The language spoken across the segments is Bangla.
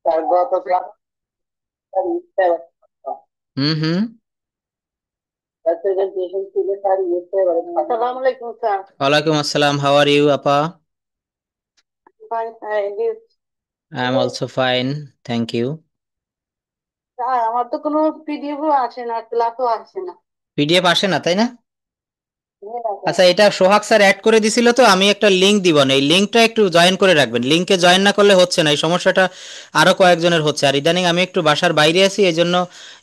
স্যার গত ক্লাস স্যার ইফতার হুম হুম। প্রেজেন্টেশন ছিল স্যার ইফতার আসসালামু আলাইকুম স্যার। ওয়ালাইকুম আসসালাম, হাউ আর ইউ আপা? Fine sir and I am also fine, thank you. Sir আমার তো কোনো পিডিএফও আসে না, ক্লাসও আসে না। পিডিএফ আসে না তাই না? হ্যাঁ স্যার। আচ্ছা, এটা সোহাগ স্যার অ্যাড করে দিছিল, তো আমি একটা লিংক দিব না, এই লিংকটা একটু জয়েন করে রাখবেন। লিংকে জয়েন না করলে হচ্ছে না, এই সমস্যাটা আরো কয়েকজনের হচ্ছে। আর ইদানিং আমি একটু বাসার বাইরে আছি, এই জন্য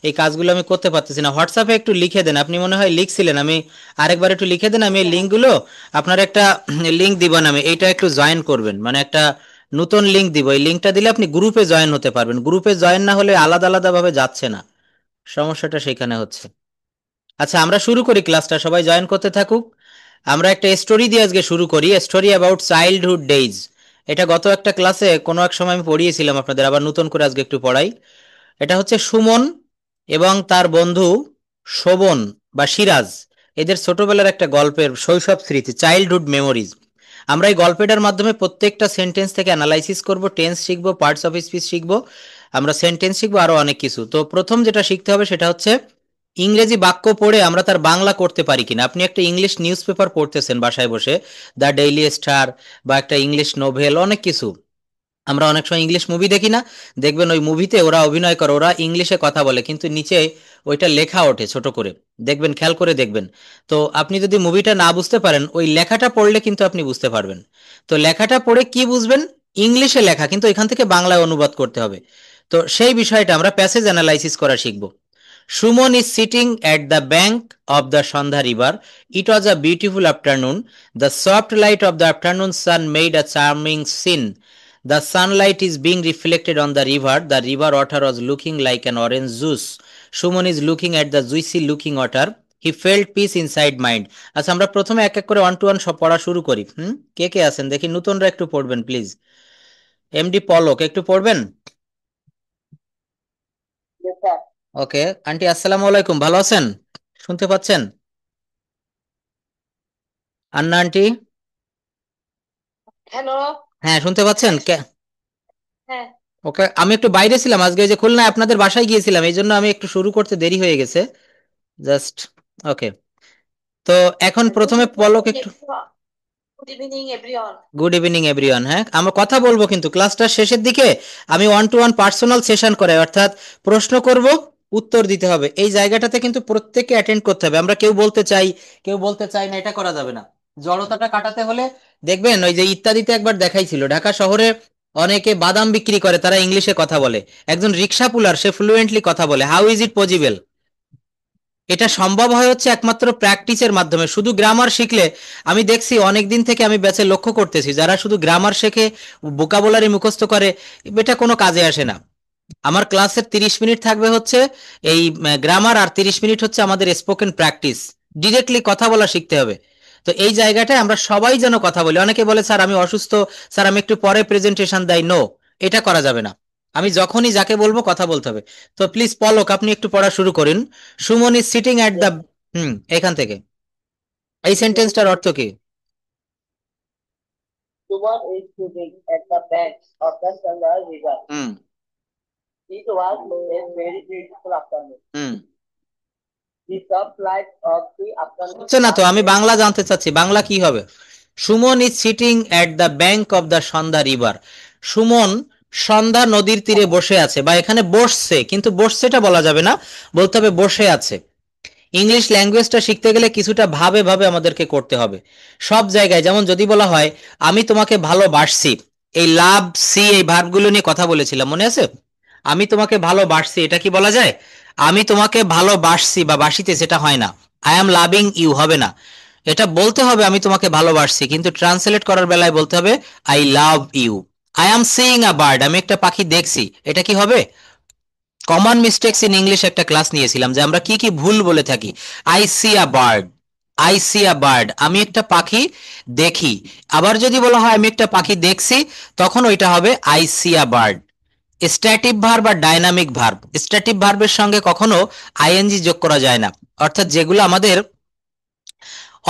এই কাজগুলো আমি করতে পারতেছি না। হোয়াটসঅ্যাপে একটু লিখে দেন, আপনি মনে হয় লিখছিলেন, আমি আরেকবার একটু লিখে দেন, আমি এই হ্যাঁ লিঙ্কগুলো আপনার একটা লিঙ্ক দিব না, আমি এইটা একটু জয়েন করবেন, মানে একটা নতুন লিঙ্ক দিব। এই লিঙ্কটা দিলে আপনি গ্রুপে জয়েন হতে পারবেন। গ্রুপে জয়েন না হলে আলাদা আলাদা ভাবে যাচ্ছে না, সমস্যাটা সেখানে হচ্ছে। আচ্ছা, আমরা শুরু করি ক্লাসটা, সবাই জয়েন করতে থাকুক। আমরা একটা স্টোরি দিয়ে আজকে শুরু করি, স্টোরি অ্যাবাউট চাইল্ডহুড ডেইজ। এটা গত একটা ক্লাসে কোনো এক সময় আমি পড়িয়েছিলাম আপনাদের, আবার নতুন করে আজকে একটু পড়াই। এটা হচ্ছে সুমন এবং তার বন্ধু শোভন বা সিরাজ, এদের ছোটবেলার একটা গল্পের শৈশব স্মৃতি, চাইল্ডহুড মেমোরিজ। আমরা এই গল্পটার মাধ্যমে প্রত্যেকটা সেন্টেন্স থেকে অ্যানালাইসিস করব, টেন্স শিখবো, পার্টস অফ স্পিচ শিখবো, আমরা সেন্টেন্স শিখবো, আরো অনেক কিছু। তো প্রথম যেটা শিখতে হবে সেটা হচ্ছে ইংরেজি বাক্য পড়ে আমরা তার বাংলা করতে পারি কিনা। আপনি একটা ইংলিশ নিউজ পেপার পড়তেছেন বাসায় বসে, দ্য ডেইলি স্টার বা একটা ইংলিশ নোভেল, অনেক কিছু। আমরা অনেক সময় ইংলিশ মুভি দেখি না, দেখবেন ওই মুভিতে ওরা অভিনয় করে, ওরা ইংলিশে কথা বলে, কিন্তু নিচে ওইটা লেখা ওঠে ছোট করে, দেখবেন, খেয়াল করে দেখবেন। তো আপনি যদি মুভিটা না বুঝতে পারেন, ওই লেখাটা পড়লে কিন্তু আপনি বুঝতে পারবেন। তো লেখাটা পড়ে কি বুঝবেন? ইংলিশে লেখা, কিন্তু এখান থেকে বাংলায় অনুবাদ করতে হবে। তো সেই বিষয়টা আমরা প্যাসেজ অ্যানালাইসিস করা শিখব। Suman is sitting at the bank of the Sandha river. It was a beautiful afternoon. The soft light of the afternoon sun made a charming scene. The sunlight is being reflected on the river. The river water was looking like an orange juice. Suman is looking at the juicy looking water. He felt peace inside mind. আচ্ছা, আমরা প্রথমে এক এক করে ওয়ান টু ওয়ান সব পড়া শুরু করি। কে কে আছেন দেখি, নতুনরা একটু পড়বেন প্লিজ। এমডি পলক একটু পড়বেন। স্যার। ওকে আন্টি, আসসালামু আলাইকুম, ভালো আছেন? শুনতে পাচ্ছেন? আন্না আন্টি? হ্যালো। হ্যাঁ, শুনতে পাচ্ছেন? হ্যাঁ হ্যাঁ। ওকে, আমি একটু বাইরে ছিলাম আজকে, এই যে খুলনায় আপনাদের বাসায় গিয়েছিলাম, এই জন্য আমি একটু শুরু করতে দেরি হয়ে গেছে জাস্ট। ওকে, তো এখন গুড প্রথমে পলক ইভিনিং একটু। Everyone. Good evening everyone. Good evening everyone. হ্যাঁ, আমরা কথা বলবো, কিন্তু ক্লাসটার শেষের দিকে আমি one to one personal session করাই, অর্থাৎ প্রশ্ন করব, উত্তর দিতে হবে। এই জায়গাটাতে কিন্তু প্রত্যেককে অ্যাটেন্ড করতে হবে। আমরা কেউ বলতে চাই, কেউ বলতে চাই না, এটা করা যাবে না। জড়তাটা কাটাতে হলে দেখবেন, ওই যে ইত্যাদিতে একবার দেখাইছিল, ঢাকা শহরে অনেকে বাদাম বিক্রি করে, তারা ইংলিশে কথা বলে। একজন রিক্সা পুলার, সে ফ্লুয়েন্টলি কথা বলে। How is it possible? এটা সম্ভব হয় হচ্ছে একমাত্র প্র্যাকটিসের মাধ্যমে। শুধু গ্রামার শিখলে, আমি দেখছি অনেক দিন থেকে আমি ব্যাচে লক্ষ্য করতেছি, যারা শুধু গ্রামার শেখে, ভোকাবুলারি মুখস্থ করে, এটা কোনো কাজে আসে না। আমার ক্লাসের 30 মিনিট থাকবে হচ্ছে এই গ্রামার, আর 30 মিনিট হচ্ছে আমাদের স্পোকেন প্র্যাকটিস। ডিরেক্টলি কথা বলা শিখতে হবে। তো এই জায়গাটায় আমরা সবাই যেন কথা বলি। অনেকে বলে স্যার আমি অসুস্থ, স্যার আমি একটু পরে প্রেজেন্টেশন দেয়। নো, এটা করা যাবে না। আমি যখনই যাকে বলবো কথা বলতে হবে। তো প্লিজ পলক, আপনি একটু পড়া শুরু করুন। Suman is sitting at the, এখান থেকে এই সেন্টেন্সটার অর্থ কি? Suman is sitting at the bank of the Sandha river. Hmm It was a very beautiful afternoon. Hmm. The soft light of the afternoon হচ্ছে না তো, sun আমি made বাংলা জানতে চাচ্ছি, বাংলা কি হবে? Suman is sitting at the bank of the Sandhya river. Suman Sandhya নদীর তীরে বসে আছে, বা এখানে বসছে, কিন্তু বসছেটা বলা যাবে না, বলতে হবে বসে আছে। ইংলিশ ল্যাঙ্গুয়েজটা শিখতে গেলে কিছুটা ভাবে ভাবে আমাদেরকে করতে হবে সব জায়গায়। যেমন যদি বলা হয় আমি তোমাকে ভালোবাসছি, এই লাভ সি এই ভার্বগুলো নিয়ে কথা বলেছিলাম, মনে আছে? আমি তোমাকে ভালোবাসছি, এটা কি বলা যায়? আমি তোমাকে ভালোবাসছি বা বাসিতে, সেটা হয় না। আই অ্যাম লাভিং ইউ হবে না। এটা বলতে হবে আমি তোমাকে ভালোবাসছি, কিন্তু ট্রান্সলেট করার বেলায় বলতে হবে I love you. I am seeing a bird, আমি একটা পাখি দেখছি, এটা কি হবে? কমন মিস্টেকস ইন ইংলিশ একটা ক্লাস নিয়েছিলাম, যে আমরা কি কি ভুল বলে থাকি। I see a bird, I see a bird, আমি একটা পাখি দেখি। আবার যদি বলা হয় আমি একটা পাখি দেখছি, তখন ওইটা হবে I see a bird. Static verb আর ডাইনামিক ভার্ব, স্ট্যাটিক ভার্বের সঙ্গে কখনো আইএনজি যোগ করা যায় না, অর্থাৎ যেগুলো আমাদের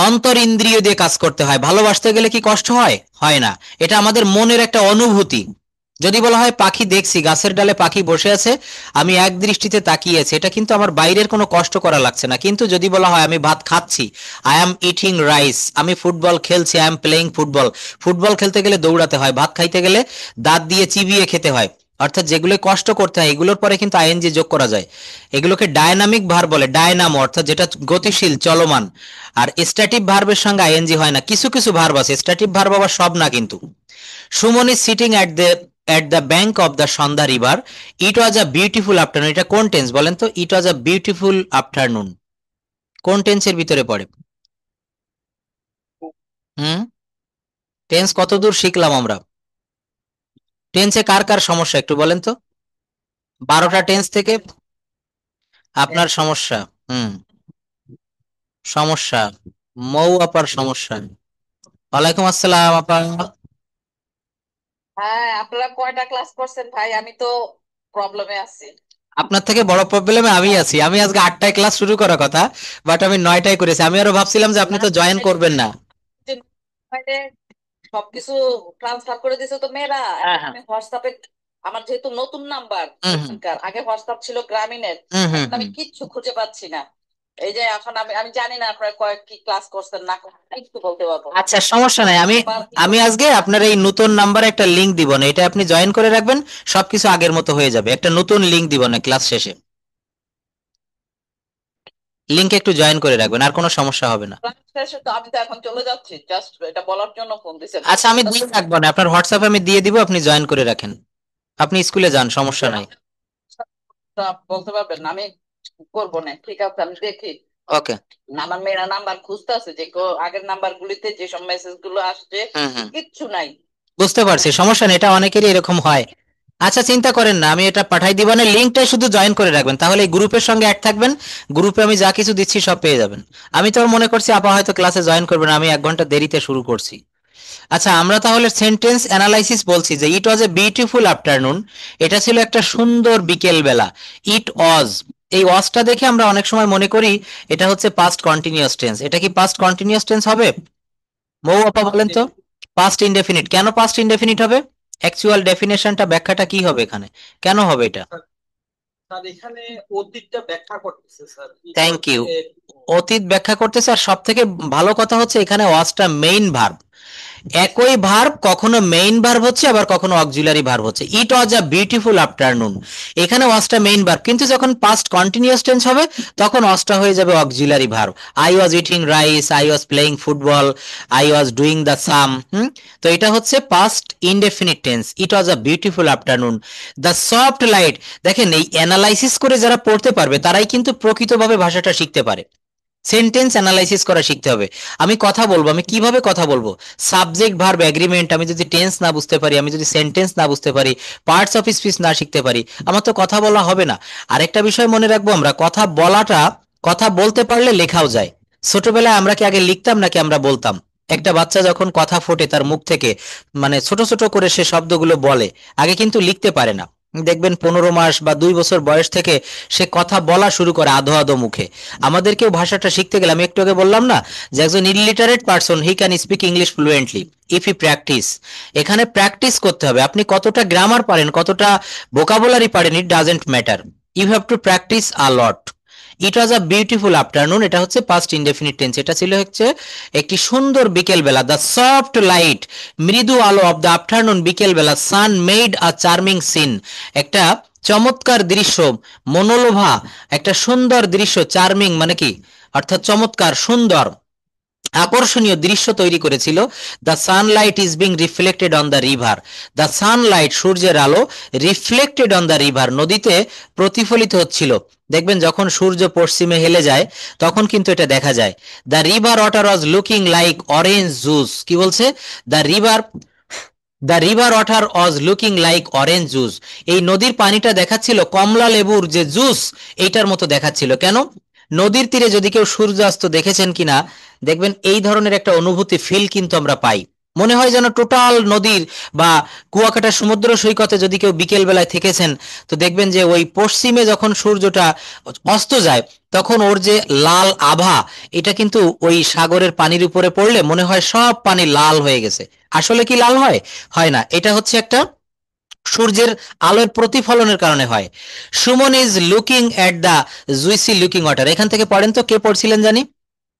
অন্তর ইন্দ্রিয় দিয়ে কাজ করতে হয়। ভালোবাসতে গেলে কি কষ্ট হয়? হয় না। এটা আমাদের মনের একটা অনুভূতি, যদি বলা হয় পাখি দেখছি, গাছের ডালে পাখি বসে আছে, আমি এক দৃষ্টিতে তাকিয়ে আছি, এটা কিন্তু আমার বাইরের কোনো কষ্ট করা লাগছে না। কিন্তু যদি বলা হয় আমি ভাত খাচ্ছি, আই অ্যাম ইটিং রাইস, আমি ফুটবল খেলছি, I am playing football, football খেলতে গেলে দৌড়াতে হয়, ভাত খাইতে গেলে দাঁত দিয়ে চিবিয়ে খেতে হয়, অর্থাৎ যেগুলো কষ্ট করতে হয় এগুলোর পরে কিন্তু আইএনজি যোগ করা যায়। এগুলোকে ডায়নামিক ভার্ব বলে, ডায়নামো অর্থাৎ যেটা গতিশীল চলমান। আর স্ট্যাটিক ভার্বের সঙ্গে আইএনজি হয় না, কিছু কিছু ভার্ব আছে, স্ট্যাটিক ভার্ব আবার সব না কিন্তু। Suman is sitting at the bank of the Sandhya river, it was a beautiful afternoon, এটা কোন টেন্স বলেন তো? ইট ওয়াজ আ বিউটিফুল আফটারনুন কোন টেন্সের ভিতরে পড়ে? হুম, টেন্স কতদূর শিখলাম আমরা? টেন্সে কার কার সমস্যা একটু বলেন তো? 12টা টেন্স থেকে আপনার সমস্যা? হুম, সমস্যা মৌ আপার সমস্যা। ওয়ালাইকুম আসসালাম আপা। হ্যাঁ, আপনারা কয়টা ক্লাস করছেন ভাই? আমি তো প্রবলেমে আছি। আপনার থেকে বড় প্রবলেমে আমি আছি, আমি আজকে 8টায় ক্লাস শুরু করার কথা, বাট আমি 9টায় করেছি। আমি আরো ভাবছিলাম যে আপনি না, তো জয়েন করবেন না। যে মানে সবকিছু ট্রান্সফার করে দিছে তো মেয়েরা। হ্যাঁ, এখন হ্যাঁ। আমি হোয়াটসঅ্যাপে, আমার যেহেতু নতুন নাম্বার হুম, হুম, এখানকার, আগে হোয়াটসঅ্যাপ ছিল গ্রামীণের, হুম, হুম, এখন আমি হুম। কিচ্ছু খুঁজে পাচ্ছি না। এই যে এখন আমি আমি জানি না আপনারা কয়েক কি ক্লাস করছেন না করছেন, একটু বলতে পারবো? আচ্ছা, সমস্যা নাই, আমি নাম্বার কি আমি আজকে আপনার এই নতুন নাম্বারে একটা লিংক দিব না, এটা আপনি জয়েন করে রাখবেন, সবকিছু আগের মতো হয়ে যাবে। একটা নতুন লিংক দিব না ক্লাস শেষে, লিংকে একটু জয়েন করে রাখবেন, আর কোনো সমস্যা হবে না। ক্লাস শেষে তো আমি তো এখন চলে যাচ্ছি, জাস্ট এটা বলার জন্য ফোন দিছেন। আচ্ছা, আমি দিয়ে রাখবো না, আপনার হোয়াটসঅ্যাপে আমি দিয়ে দিব, আপনি জয়েন করে রাখেন, আপনি স্কুলে যান, সমস্যা নাই। তা বলতে পারবেন না, আমি করবো না। ঠিক আছে, আমি দেখি। ওকে। আমার মেয়েরা নাম্বার খুঁজতে আছে, যে আগের নাম্বার গুলিতে যেসব মেসেজ গুলো আসছে হুম, হুম, কিচ্ছু নাই। বুঝতে পারছি, সমস্যা নেই, এটা অনেকেরই এরকম হয়। আচ্ছা, চিন্তা করেন না, আমি এটা পাঠাই দিব না, লিঙ্কটা শুধু জয়েন করে রাখবেন, তাহলে এই গ্রুপের সঙ্গে অ্যাড থাকবেন, গ্রুপে আমি যা কিছু দিচ্ছি সব পেয়ে যাবেন। আমি তো মনে করছি আপা হয়তো ক্লাসে জয়েন করবেন, আমি 1 ঘন্টা দেরিতে শুরু করছি। আচ্ছা, আমরা তাহলে সেন্টেন্স অ্যানালাইসিস বলছি যে ইট ওয়াজ এ বিউটিফুল আফটারনুন, এটা ছিল একটা সুন্দর বিকেল বেলা। ইট ওয়াজ, এই ওয়াজটা দেখে আমরা অনেক সময় মনে করি এটা হচ্ছে পাস্ট কন্টিনিউয়াস টেন্স, এটা কি পাস্ট কন্টিনিউয়াস টেন্স হবে? মৌ আপা বলেন তো, পাস্ট ইনডেফিনিট কেন পাস্ট ইনডেফিনিট হবে? অ্যাকচুয়াল ডেফিনেশনটা, ব্যাখ্যাটা কি হবে এখানে, কেন হবে এটা? স্যার এখানে অতীতটা ব্যাখ্যা করতেছে স্যার। Thank you. অতীত ব্যাখ্যা করতেছে, আর সব থেকে ভালো কথা হচ্ছে এখানে ওয়াজটা মেইন ভার্ব। একই ভার্ব কখনো মেইন ভার্ব হচ্ছে, আবার কখনো অক্সিলারি ভার্ব হচ্ছে। ইট ওয়াজ আ বিউটিফুল আফটারনুন, এখানে ওয়াজটা মেইন ভার্ব, কিন্তু যখন পাস্ট কন্টিনিউয়াস টেন্স হবে তখন ওয়াজটা হয়ে যাবে auxiliary verb. I was eating rice, I was playing football, I was doing the sum. তো এটা হচ্ছে past indefinite tense. It was a beautiful afternoon, the soft light. দেখেন, এই অ্যানালাইসিস করে যারা পড়তে পারবে তারাই কিন্তু প্রকৃতভাবে ভাষাটা শিখতে পারে। সেন্টেন্স অ্যানালাইসিস করা শিখতে হবে। আমি কথা বলবো, আমি কিভাবে কথা বলবো? সাবজেক্ট ভার্ব এগ্রিমেন্ট, আমি যদি টেন্স না বুঝতে পারি, আমি যদি সেন্টেন্স না বুঝতে পারি, পার্টস অফ স্পিচ না শিখতে পারি, আমার তো কথা বলা হবে না। আরেকটা বিষয় মনে রাখবো, আমরা কথা বলাটা, কথা বলতে পারলে লেখাও যায়। ছোটবেলায় আমরা কি আগে লিখতাম নাকি আমরা বলতাম? একটা বাচ্চা যখন কথা ফোটে তার মুখ থেকে, মানে ছোট ছোট করে সে শব্দগুলো বলে, আগে কিন্তু লিখতে পারে না। দেখবেন 15 মাস বা 2 বছর বয়স থেকে সে কথা বলা শুরু করে আধো আধো মুখে। আমাদেরকেও ভাষাটা শিখতে গেলে, আমি একটু আগে বললাম না যে একজন illiterate person he can speak English fluently if he practice. এখানে প্র্যাকটিস করতে হবে, আপনি কতটা গ্রামার পারেন, কতটা ভোকাবুলারি পারেন, it doesn't matter, you have to practice a lot. It was a beautiful afternoon, এটা হচ্ছে পাস্ট ইনডেফিনিট টেন্স, এটা ছিল হচ্ছে একটি সুন্দর বিকেল বেলা। দ্য সফট লাইট, মৃদু আলো অফ দ্য আফটারনুন, বিকেল বেলা, সান মেড আ চার্মিং সিন, একটা চমৎকার দৃশ্য, মনোলোভা, একটা সুন্দর দৃশ্য, চার্মিং মানে কি, অর্থাৎ চমৎকার, সুন্দর, আকর্ষণীয় দৃশ্য তৈরি করেছিল। The Sunlight is being reflected on the river, the Sunlight সূর্যের আলো, রিফ্লেক্টেড অন দ্য রিভার নদীতে প্রতিফলিত হচ্ছিল। দেখবেন যখন সূর্য পশ্চিমে হেলে যায় তখন কিন্তু এটা দেখা যায়। The river water was looking like orange juice, কি বলছে? The river water was looking like orange juice, এই নদীর পানিটা দেখাচ্ছিল কমলা লেবুর যে জুস এইটার মতো দেখাচ্ছিল। কেন? নদীর তীরে যদি কেউ সূর্যাস্ত দেখেছেন কিনা, দেখবেন এই ধরনের একটা অনুভূতি, ফিল কিন্তু আমরা পাই। মনে হয় যেন টোটাল নদীর বা কুয়াকাটা সমুদ্র সৈকতে যদি কেউ বিকেল বেলায় থেকেছেন, তো দেখবেন যে ওই পশ্চিমে যখন সূর্যটা অস্ত যায় তখন ওর যে লাল আভা, এটা কিন্তু ওই সাগরের পানির উপরে পড়লে মনে হয় সব পানি লাল হয়ে গেছে। আসলে কি লাল হয়? হয় না, এটা হচ্ছে একটা সূর্যের আলোর প্রতিফলনের কারণে হয়। Suman is looking at the juicy looking water. এখান থেকে পড়েন তো, কে পড়ছিলেন জানি?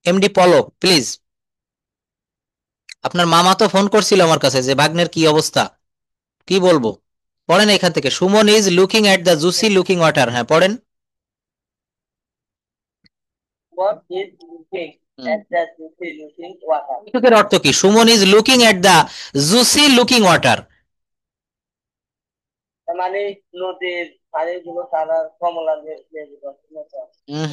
MD Palak, please. আপনার মামা তো ফোন করছিল আমার কাছে যে ভাগ্নের কি অবস্থা, কি বলবো। পড়েন এখান থেকে, Suman is looking at the juicy looking water. হ্যাঁ পড়েন। What is looking at the juicy looking water? এর অর্থ কি? Suman is looking at the juicy looking water. মানে নদীর পানিগুলো কালার কমলা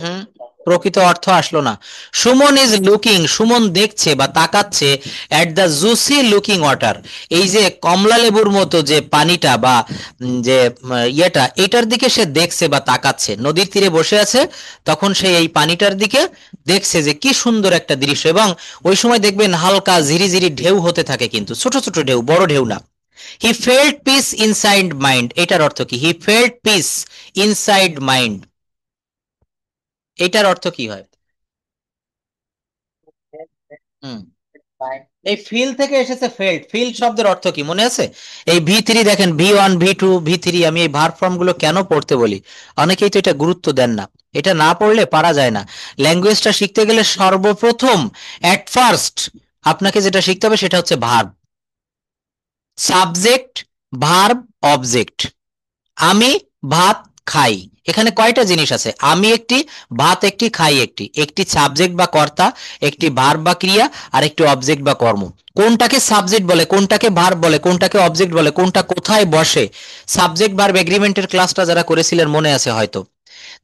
হুম, প্রকৃত অর্থ আসলো না। সুমন ইজ লুকিং, সুমন দেখছে বা তাকাচ্ছে, at the juicy looking water, এই যে কমলা লেবুর মতো যে পানিটা বা যে ইয়েটা, এটার দিকে সে দেখছে বা তাকাচ্ছে। নদীর তীরে বসে আছে, তখন সে এই পানিটার দিকে দেখছে যে কি সুন্দর একটা দৃশ্য। এবং ওই সময় দেখবেন হালকা ঝিরিঝিরি ঢেউ হতে থাকে, কিন্তু ছোট ছোট ঢেউ, বড় ঢেউ না। হি ফেল্ট পিস ইনসাইড মাইন্ড, এটার অর্থ কি? হি ফেল্ট পিস ইনসাইড মাইন্ড, এটার অর্থ কি হয়? হুম, এই ফিল থেকে এসেছে ফেল্ট। ফিল শব্দের অর্থ কি মনে আছে? এই V3 দেখেন, V1 V2 V3, আমি এই ভার্ব ফর্ম গুলো কেন পড়তে বলি, অনেকেই তো এটা গুরুত্ব দেন না। এটা না পড়লে পারা যায় না। ল্যাঙ্গুয়েজটা শিখতে গেলে সর্বপ্রথম এট ফার্স্ট আপনাকে যেটা শিখতে হবে সেটা হচ্ছে ভার্ব, সাবজেক্ট, ভার্ব, অবজেক্ট। আমি ভাত খাই, এখানে কয়টা জিনিস আছে? আমি একটি, ভাত একটি, খাই একটি। একটি সাবজেক্ট বা কর্তা, একটি ভার্ব বা ক্রিয়া, আর একটি অবজেক্ট বা কর্ম। কোনটাকে সাবজেক্ট বলে, কোনটাকে ভার্ব বলে, কোনটাকে অবজেক্ট বলে, কোনটা কোথায় বসে, সাবজেক্ট ভার্ব এগ্রিমেন্টের ক্লাসটা যারা করেছিলেন মনে আছে হয়তো।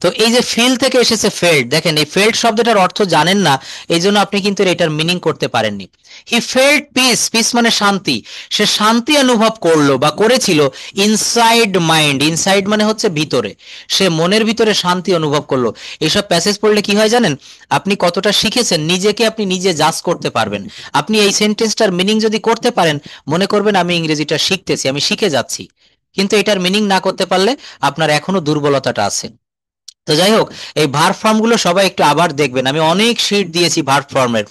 তো এই যে ফিল থেকে এসেছে ফেল্ট, দেখেন এই ফেল্ট শব্দটার অর্থ জানেন না, এই জন্য আপনি কিন্তু এটার মিনিং করতে পারেননি। হি ফেল্ট পিস, পিস মানে শান্তি, সে শান্তি অনুভব করলো বা করেছিল ইনসাইড মাইন্ড, ইনসাইড মানে হচ্ছে ভিতরে, সে মনের ভিতরে শান্তি অনুভব করলো। এইসব প্যাসেজ পড়লে কি হয় জানেন, আপনি কতটা শিখেছেন নিজেকে আপনি নিজে জাজ করতে পারবেন। আপনি এই সেন্টেন্সটার মিনিং যদি করতে পারেন, মনে করবেন আমি ইংরেজিটা শিখতেছি, আমি শিখে যাচ্ছি। কিন্তু এটার মিনিং না করতে পারলে আপনার এখনো দুর্বলতাটা আছে। তো যাই হোক, এই ভার্ব ফর্ম গুলো সবাই একটু আবার দেখবেন, আমি অনেক শিট দিয়েছি ভার্ব ফর্মের।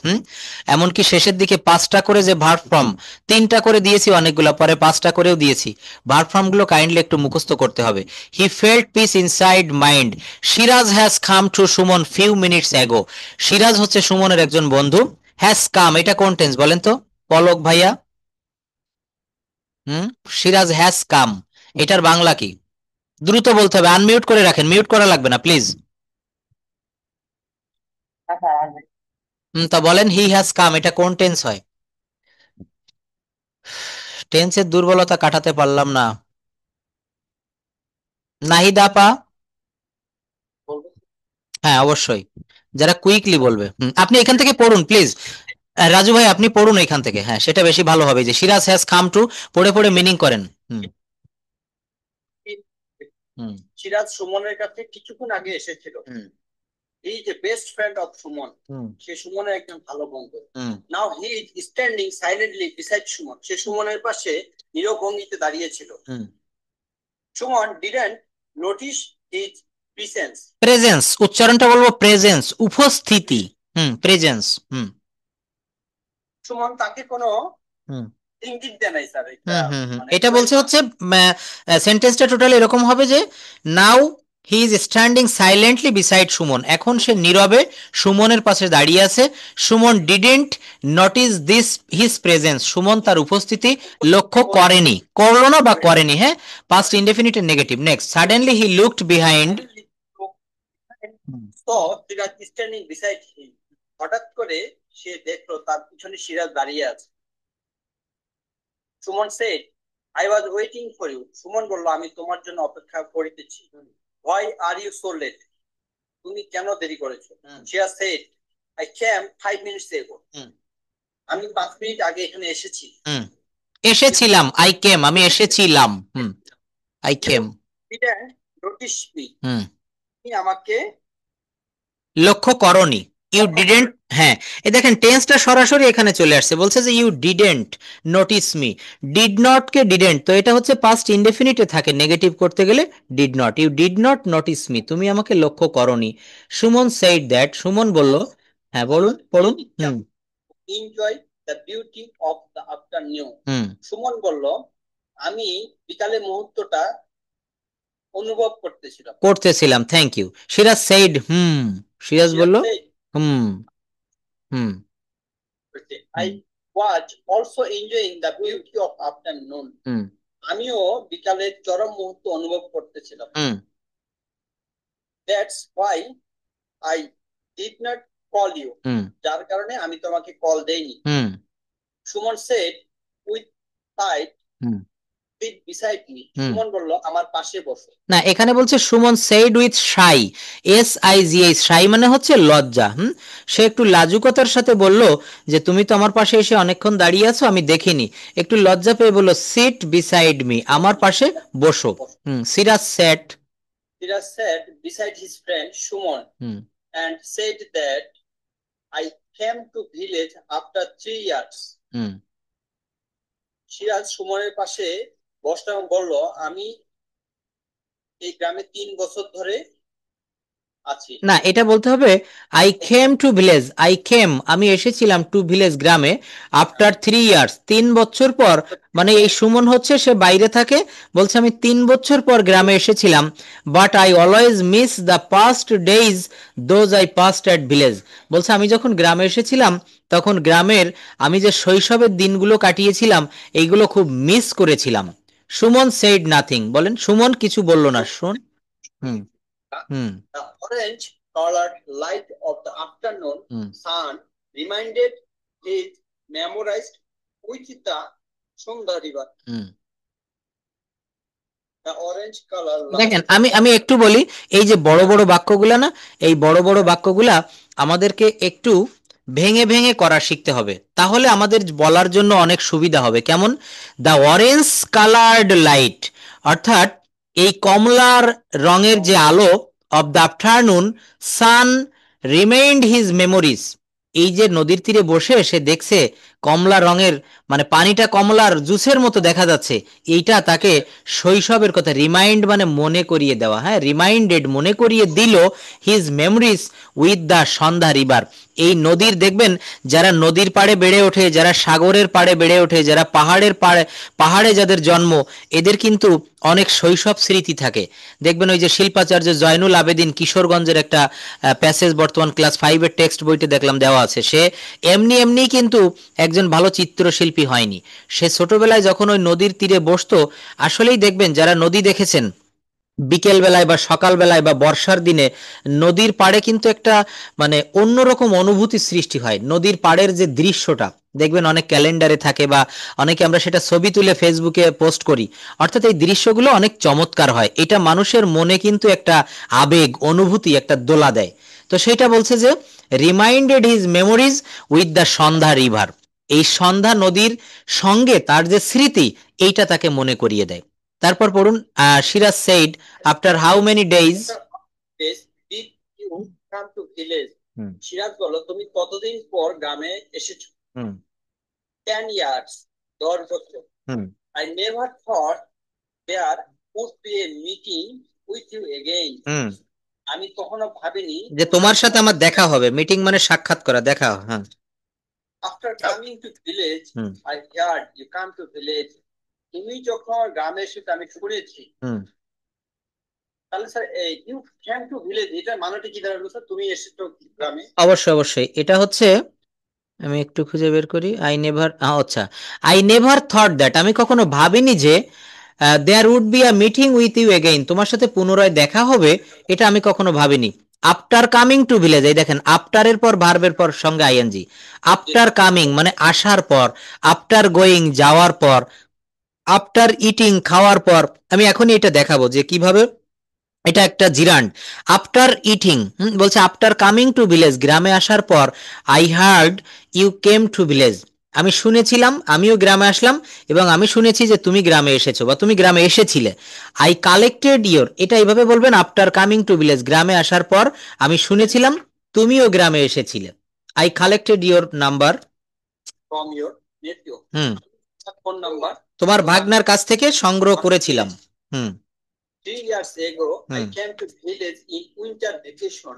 এমনকি শেষের দিকে 5টা করে যে ভার্ব ফর্ম, 3টা করে দিয়েছি অনেকগুলো, পরে 5টা করেও দিয়েছি। ভার্ব ফর্ম গুলো কাইন্ডলি একটু মুখস্থ করতে হবে। He felt peace inside mind, Siraj has come to Suman few minutes ago. Siraj হচ্ছে সুমনের একজন বন্ধু। হ্যাজ কাম, এটা কোন টেন্স বলেন তো পলক ভাইয়া? সিরাজ হ্যাজ কাম, এটার বাংলা কি? দ্রুত বলতে হবে, আনমিউট করে রাখেন, মিউট করা লাগবে না প্লিজ। তা বলেন, হি হ্যাজ কাম, এটা কোন টেন্স হয়? টেন্সের দুর্বলতা কাটাতে পারলাম না। নাহিদ আপা? হ্যাঁ অবশ্যই, যারা কুইকলি বলবে। আপনি এখান থেকে পড়ুন প্লিজ। রাজু ভাই আপনি পড়ুন এখান থেকে, হ্যাঁ সেটা বেশি ভালো হবে, যে সিরাজ হ্যাজ কাম টু, পড়ে পড়ে মিনিং করেন। সিরাজ সুমনের কাছে কিছুক্ষণ আগে এসেছিল। এই যে বেস্ট ফ্রেন্ড অফ সুমন, সে সুমনের একজন ভালো বন্ধু। Now he is standing silently beside Suman, সে সুমনের পাশে নীরব ভঙ্গিতে দাঁড়িয়েছিল। Suman didn't notice his presence, presence উচ্চারণটা বলবো প্রেজেন্স, উপস্থিতি। প্রেজেন্স। সুমন তাকে কোনো ইঙ্গিত দেয় নাই স্যার। এটা বলছে হচ্ছে, সেন্টেন্সটা টোটাল এরকম হবে যে now he is standing silently beside Suman, এখন সে নীরবে সুমনের পাশে দাঁড়িয়ে আছে। Suman didn't notice this his presence, Suman তার উপস্থিতি লক্ষ্য করেনি, করলো না বা করেনি। হ্যাঁ, past indefinite negative. Next, suddenly he looked behind. তো সিরাজ স্ট্যান্ডিং বিসাইড হিম, হঠাৎ করে সে দেখলো তার পিছনে সিরাজ দাঁড়িয়ে আছে। Suman said, I was waiting for you, Suman বলল আমি তোমার জন্য অপেক্ষা করিতেছি। Why are you so late, তুমি কেন দেরি করেছো? She has said, I came 5 minutes ago, আমি 5 মিনিট আগে এখানে এসেছি। এসেছিলাম, আই কেম, আমি এসেছিলাম, I came. Didn't notice me, তুমি আমাকে লক্ষ্য করনি, ইউ ডিডেন্ট। হ্যাঁ, এই দেখেন টেন্সটা সরাসরি এখানে চলে আসছে, বলছে যে you didn't notice me. Did not কে ডিডেন্ট, তো এটা হচ্ছে পাস্ট ইনডেফিনিটে থাকে, নেগেটিভ করতে গেলে did not. You did not notice me, তুমি আমাকে লক্ষ্য করনি। সুমন সেড দ্যাট, সুমন বলল। হ্যাঁ বলুন, পড়ুন। Enjoy the beauty of the afternoon, Suman বলল আমি বিকালের মুহূর্তটা অনুভব করতেছিলাম। Thank you. Siraj said, Siraj She বললো has said, hmm hmm I was also enjoying the beauty of afternoon. হুম আমিও বিকালের চরম মুহূর্ত অনুভব করতেছিলাম। হুম That's why I did not call you. হুম যার কারণে আমি তোমাকে কল দেইনি। হুম Suman said with pride, hmm sit beside me. হুম সুমন বলল আমার পাশে বসো। না, এখানে বলছে Suman said with shy, SIGH, shy মানে হচ্ছে লজ্জা। সে একটু লাজুকতার সাথে বলল যে তুমি তো আমার পাশে এসে অনেকক্ষণ দাঁড়িয়ে আছো, আমি দেখিনি। একটু লজ্জা পেয়ে বলল সিট বিসাইড মি, আমার পাশে বসো। Siraj set, Siraj sat beside his friend Shumon and said that I came to village after 3 years. Siraj সুমনের পাশে বসলো এবং বলল আমি এই গ্রামে 3 বছর ধরে আছি। না, এটা বলতে হবে আই কেম টু ভিলেজ, আমি এসেছিলাম টু ভিলেজ, গ্রামে, আফটার 3 ইয়ার্স, 3 বছর পর। মানে এই সুমন হচ্ছে সে বাইরে থাকে, বলছে আমি 3 বছর পর গ্রামে এসেছিলাম। But I always miss the past days those I past at village. বলছে আমি যখন গ্রামে এসেছিলাম তখন গ্রামের আমি যে শৈশবের দিনগুলো কাটিয়েছিলাম এইগুলো খুব মিস করেছিলাম। সুমন সেইড নাথিং, বলেন সুমন কিছু বলল না। শুন হুম হুম The orange colored light of the afternoon sun reminded his memorized with the Sundar river. The orange color দেখেন, আমি একটু বলি, এই যে বড় বড় বাক্যগুলা না, এই বড় বড় বাক্যগুলা আমাদেরকে একটু ভেঙে ভেঙে করা শিখতে হবে, তাহলে আমাদের বলার জন্য অনেক সুবিধা হবে। কেমন? দ্য অরেঞ্জ কালার্ড লাইট, অর্থাৎ এই কমলার রঙের যে আলো, of the afternoon sun remind his memories, এই যে নদীর তীরে বসে সে দেখছে কমলা রঙের, মানে পানিটা কমলার জুসের মতো দেখা যাচ্ছে, এইটা তাকে শৈশবের কথা, রিমাইন্ড মানে মনে করিয়ে দেওয়া, হ্যাঁ, রিমাইন্ডেড মানে করিয়ে দিল his memories with the Sandhya river. এই নদীর, দেখবেন যারা নদীর পাড়ে বেড়ে ওঠে, যারা সাগরের পাড়ে বেড়ে ওঠে, যারা পাহাড়ে যাদের জন্ম, এদের কিন্তু অনেক শৈশব স্মৃতি থাকে। দেখবেন ওই যে শিল্পাচার্য জয়নুল আবেদিন কিশোরগঞ্জের একটা প্যাসেজ বর্তমান ক্লাস 5-এর টেক্সট বইতে দেখলাম দেওয়া আছে। সে এমনি এমনি কিন্তু একজন ভালো চিত্রশিল্পী হয়নি। সে ছোটবেলায় যখন ওই নদীর তীরে বসতো, আসলেই দেখবেন যারা নদী দেখেছেন বিকেল বেলায় বা সকাল বেলায় বা বর্ষার দিনে নদীর পাড়ে কিন্তু একটা মানে অন্যরকম অনুভূতি সৃষ্টি হয়। নদীর পাড়ের যে দৃশ্যটা দেখবেন অনেক ক্যালেন্ডারে থাকে, বা অনেকে আমরা সেটা ছবি তুলে ফেসবুকে পোস্ট করি, অর্থাৎ এই দৃশ্যগুলো অনেক চমৎকার হয়। এটা মানুষের মনে কিন্তু একটা আবেগ, অনুভূতি, একটা দোলা দেয়। তো সেটা বলছে যে reminded his memories with the Sandhya river, এই সন্ধ্যা নদীর সঙ্গে তার যে স্মৃতি, এইটা তাকে মনে করিয়ে দেয়। তারপর পড়ুন, Siraj said after how many days did you come to village? Siraj বলল তুমি কতদিন পর গ্রামে এসেছো? 10 years, 10 বছর। I never thought there would be a meeting with you again. আমি কখনো ভাবিনি যে তোমার সাথে আমার দেখা হবে। মিটিং মানে সাক্ষাৎ করা, দেখা। হ্যাঁ। After coming to village, I heard you come to village. তুমি যখন গ্রামে এসেছো আমি শুনেছি। তাহলে sir you came to village, এটা মানেটা কি দাঁড়ালো স্যার? তুমি এসেছো গ্রামে? অবশ্যই অবশ্যই, এটা হচ্ছে, আমি একটু খুঁজে বের করি। আচ্ছা, আই নেভার থট দ্যাট, আমি কখনো ভাবিনি যে there would be a meeting with you again, তোমার সাথে পুনরায় দেখা হবে, এটা আমি কখনো ভাবিনি। আফটার কামিং টু ভিলেজ, এই দেখেন আফটারের পর ভার্বের পর সঙ্গে আইএনজি। আফটার কামিং মানে আসার পর, আফটার গোয়িং যাওয়ার পর, আফটার ইটিং খাওয়ার পর। আমি এখনই এটা দেখাবো যে কিভাবে এটা একটা জিরান্ড। আফটার ইটিং বলছে আফটার কামিং টু ভিলেজ, গ্রামে আসার পর, I heard you came to village, আমি শুনেছিলাম, আমিও গ্রামে আসলাম এবং আমি শুনেছি যে তুমি গ্রামে এসেছো বা তুমি গ্রামে এসেছিলে। আই কালেক্টেড ইয়োর, এটা এইভাবে বলবেন, আফটার কামিং টু ভিলেজ, গ্রামে আসার পর আমি শুনেছিলাম তুমিও গ্রামে এসেছিলে। I collected your number from your nephew, phone number তোমার ভাগনার কাছ থেকে সংগ্রহ করেছিলাম। 3 years ago, I came to village in winter vacation.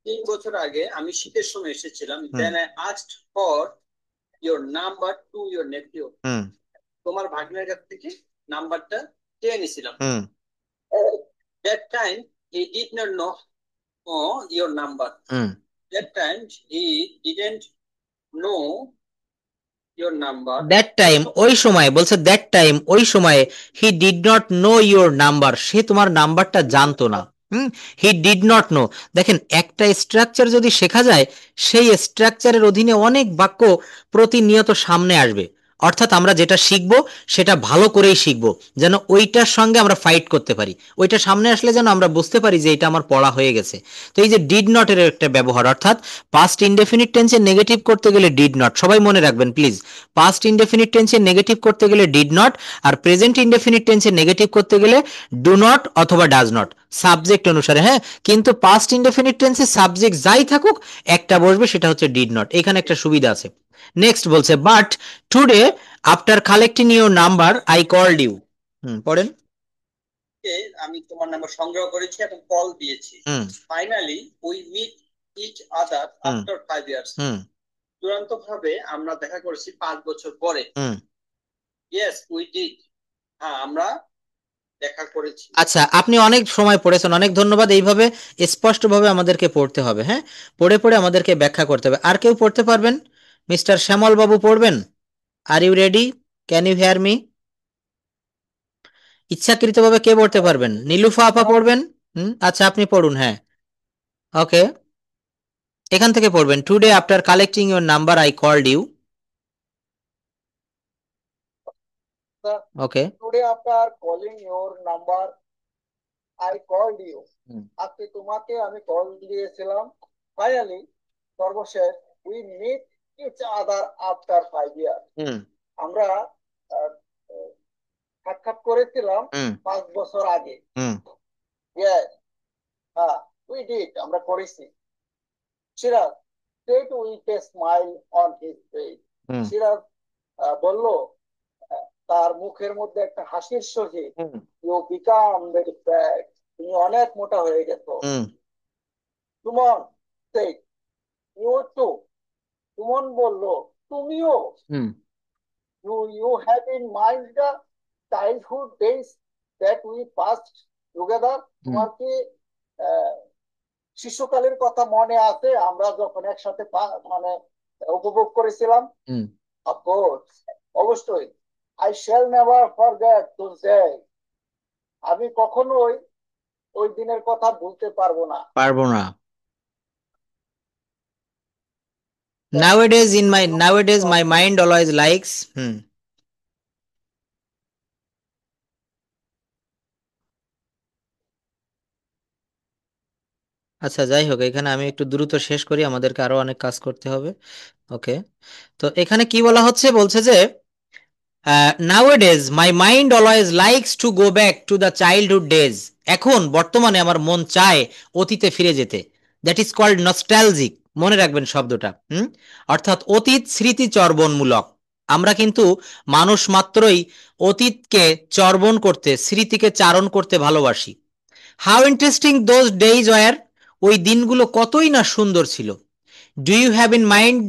3 বছর আগে আমি শীতের সময় এসেছিলাম। Then I asked for your number to your nephew. তোমার ভাগ্নের কাছ থেকে নাম্বারটা চেয়ে নিছিলাম। That time he did not know your number. That time he didn't know your number. That time ওই সময় বলছে, দ্যাট টাইম ওই সময়ে he did not know your number, সে তোমার নাম্বারটা জানতো না। He did not know. দেখেন, একটা স্ট্রাকচার যদি শেখা যায়, সেই স্ট্রাকচারের অধীনে অনেক বাক্য প্রতিনিয়ত সামনে আসবে। অর্থাৎ আমরা যেটা শিখবো সেটা ভালো করেই শিখবো, যেন ওইটার সঙ্গে আমরা ফাইট করতে পারি। ওইটা সামনে আসলে যেন আমরা বুঝতে পারি যে এটা আমার পড়া হয়ে গেছে। তো এই যে ডিড নট এর একটা ব্যবহার, অর্থাৎ পাস্ট ইনডেফিনিট টেন্সে নেগেটিভ করতে গেলে ডিড নট, সবাই মনে রাখবেন প্লিজ। পাস্ট ইনডেফিনিট টেন্সে নেগেটিভ করতে গেলে ডিড নট, আর প্রেজেন্ট ইনডেফিনিট টেন্সে নেগেটিভ করতে গেলে ডু নট অথবা ডাজ নট, সাবজেক্ট অনুসারে। হ্যাঁ, কিন্তু পাস্ট ইনডেফিনিট টেন্সে সাবজেক্ট যাই থাকুক একটা বসবে, সেটা হচ্ছে ডিড নট। এখানে একটা সুবিধা আছে। নেক্সট বলছে, but today after collecting your number I called you. পড়েন। আমি তোমার নাম্বার সংগ্রহ করেছি এবং কল দিয়েছি। Finally we meet each other after 5 years. চূড়ান্ত ভাবে আমরা দেখা করেছি 5 বছর পরে। Yes we did. হ্যাঁ, আমরা দেখা করেছি। আচ্ছা, আপনি অনেক সময় পড়েছেন, অনেক ধন্যবাদ। এইভাবে স্পষ্টভাবে আমাদেরকে পড়তে হবে। হ্যাঁ, পড়ে পড়ে আমাদেরকে ব্যাখ্যা করতে হবে। আর কেউ পড়তে পারবেন? মিস্টার শ্যামল বাবু পড়বেন? Are you ready? Can you hear me? ইচ্ছাকৃতভাবে কে পড়তে পারবেন? নীলুফা আপা পড়বেন? আচ্ছা, আপনি পড়ুন। হ্যাঁ, ওকে, এখান থেকে পড়বেন। Today after collecting your number I called you. Okay, today after calling your number I called you. আজকে তোমাকে আমি কল দিয়েছিলাম। ফাইনালি, সর্বশেষ, we meet each other after 5 year. আমরা সাক্ষাৎ করেছিলাম 5 বছর আগে। ইয়েস, হ্যাঁ, উই ডিড, আমরা করেছি। Siraj said with a smile on his face. Siraj বলল তার মুখের মধ্যে একটা হাসির সহিত, ইউ বিকাম ভেরি ফ্যাট, তুমি অনেক মোটা হয়ে গেছো। Suman said, you too. Suman বলল, তুমিও। You have in mind the childhood days that we passed together. তোমার কি শিশুকালের কথা মনে আছে, আমরা যখন একসাথে মানে উপভোগ করেছিলাম? Of course, অবশ্যই। I shall never forget those days. আমি কখনোই ওই দিনের কথা ভুলতে পারবো না। Nowadays my mind always likes আচ্ছা, যাই হোক, এখানে আমি একটু দ্রুত শেষ করি, আমাদেরকে আরো অনেক কাজ করতে হবে। ওকে, তো এখানে কি বলা হচ্ছে? বলছে যে nowadays my mind always likes to go back to the childhood days. এখন বর্তমানে আমার মন চায় অতীতে ফিরে যেতে। That is called nostalgic. মনে রাখবেন শব্দটা। অর্থাৎ অতীত স্মৃতি চর্বণমূলক। আমরা কিন্তু মানুষ মাত্রই অতীতকে চর্বণ করতে, স্মৃতিকে চারণ করতে ভালোবাসি। How interesting those days were. ওই দিনগুলো কতই না সুন্দর ছিল। Do you have in mind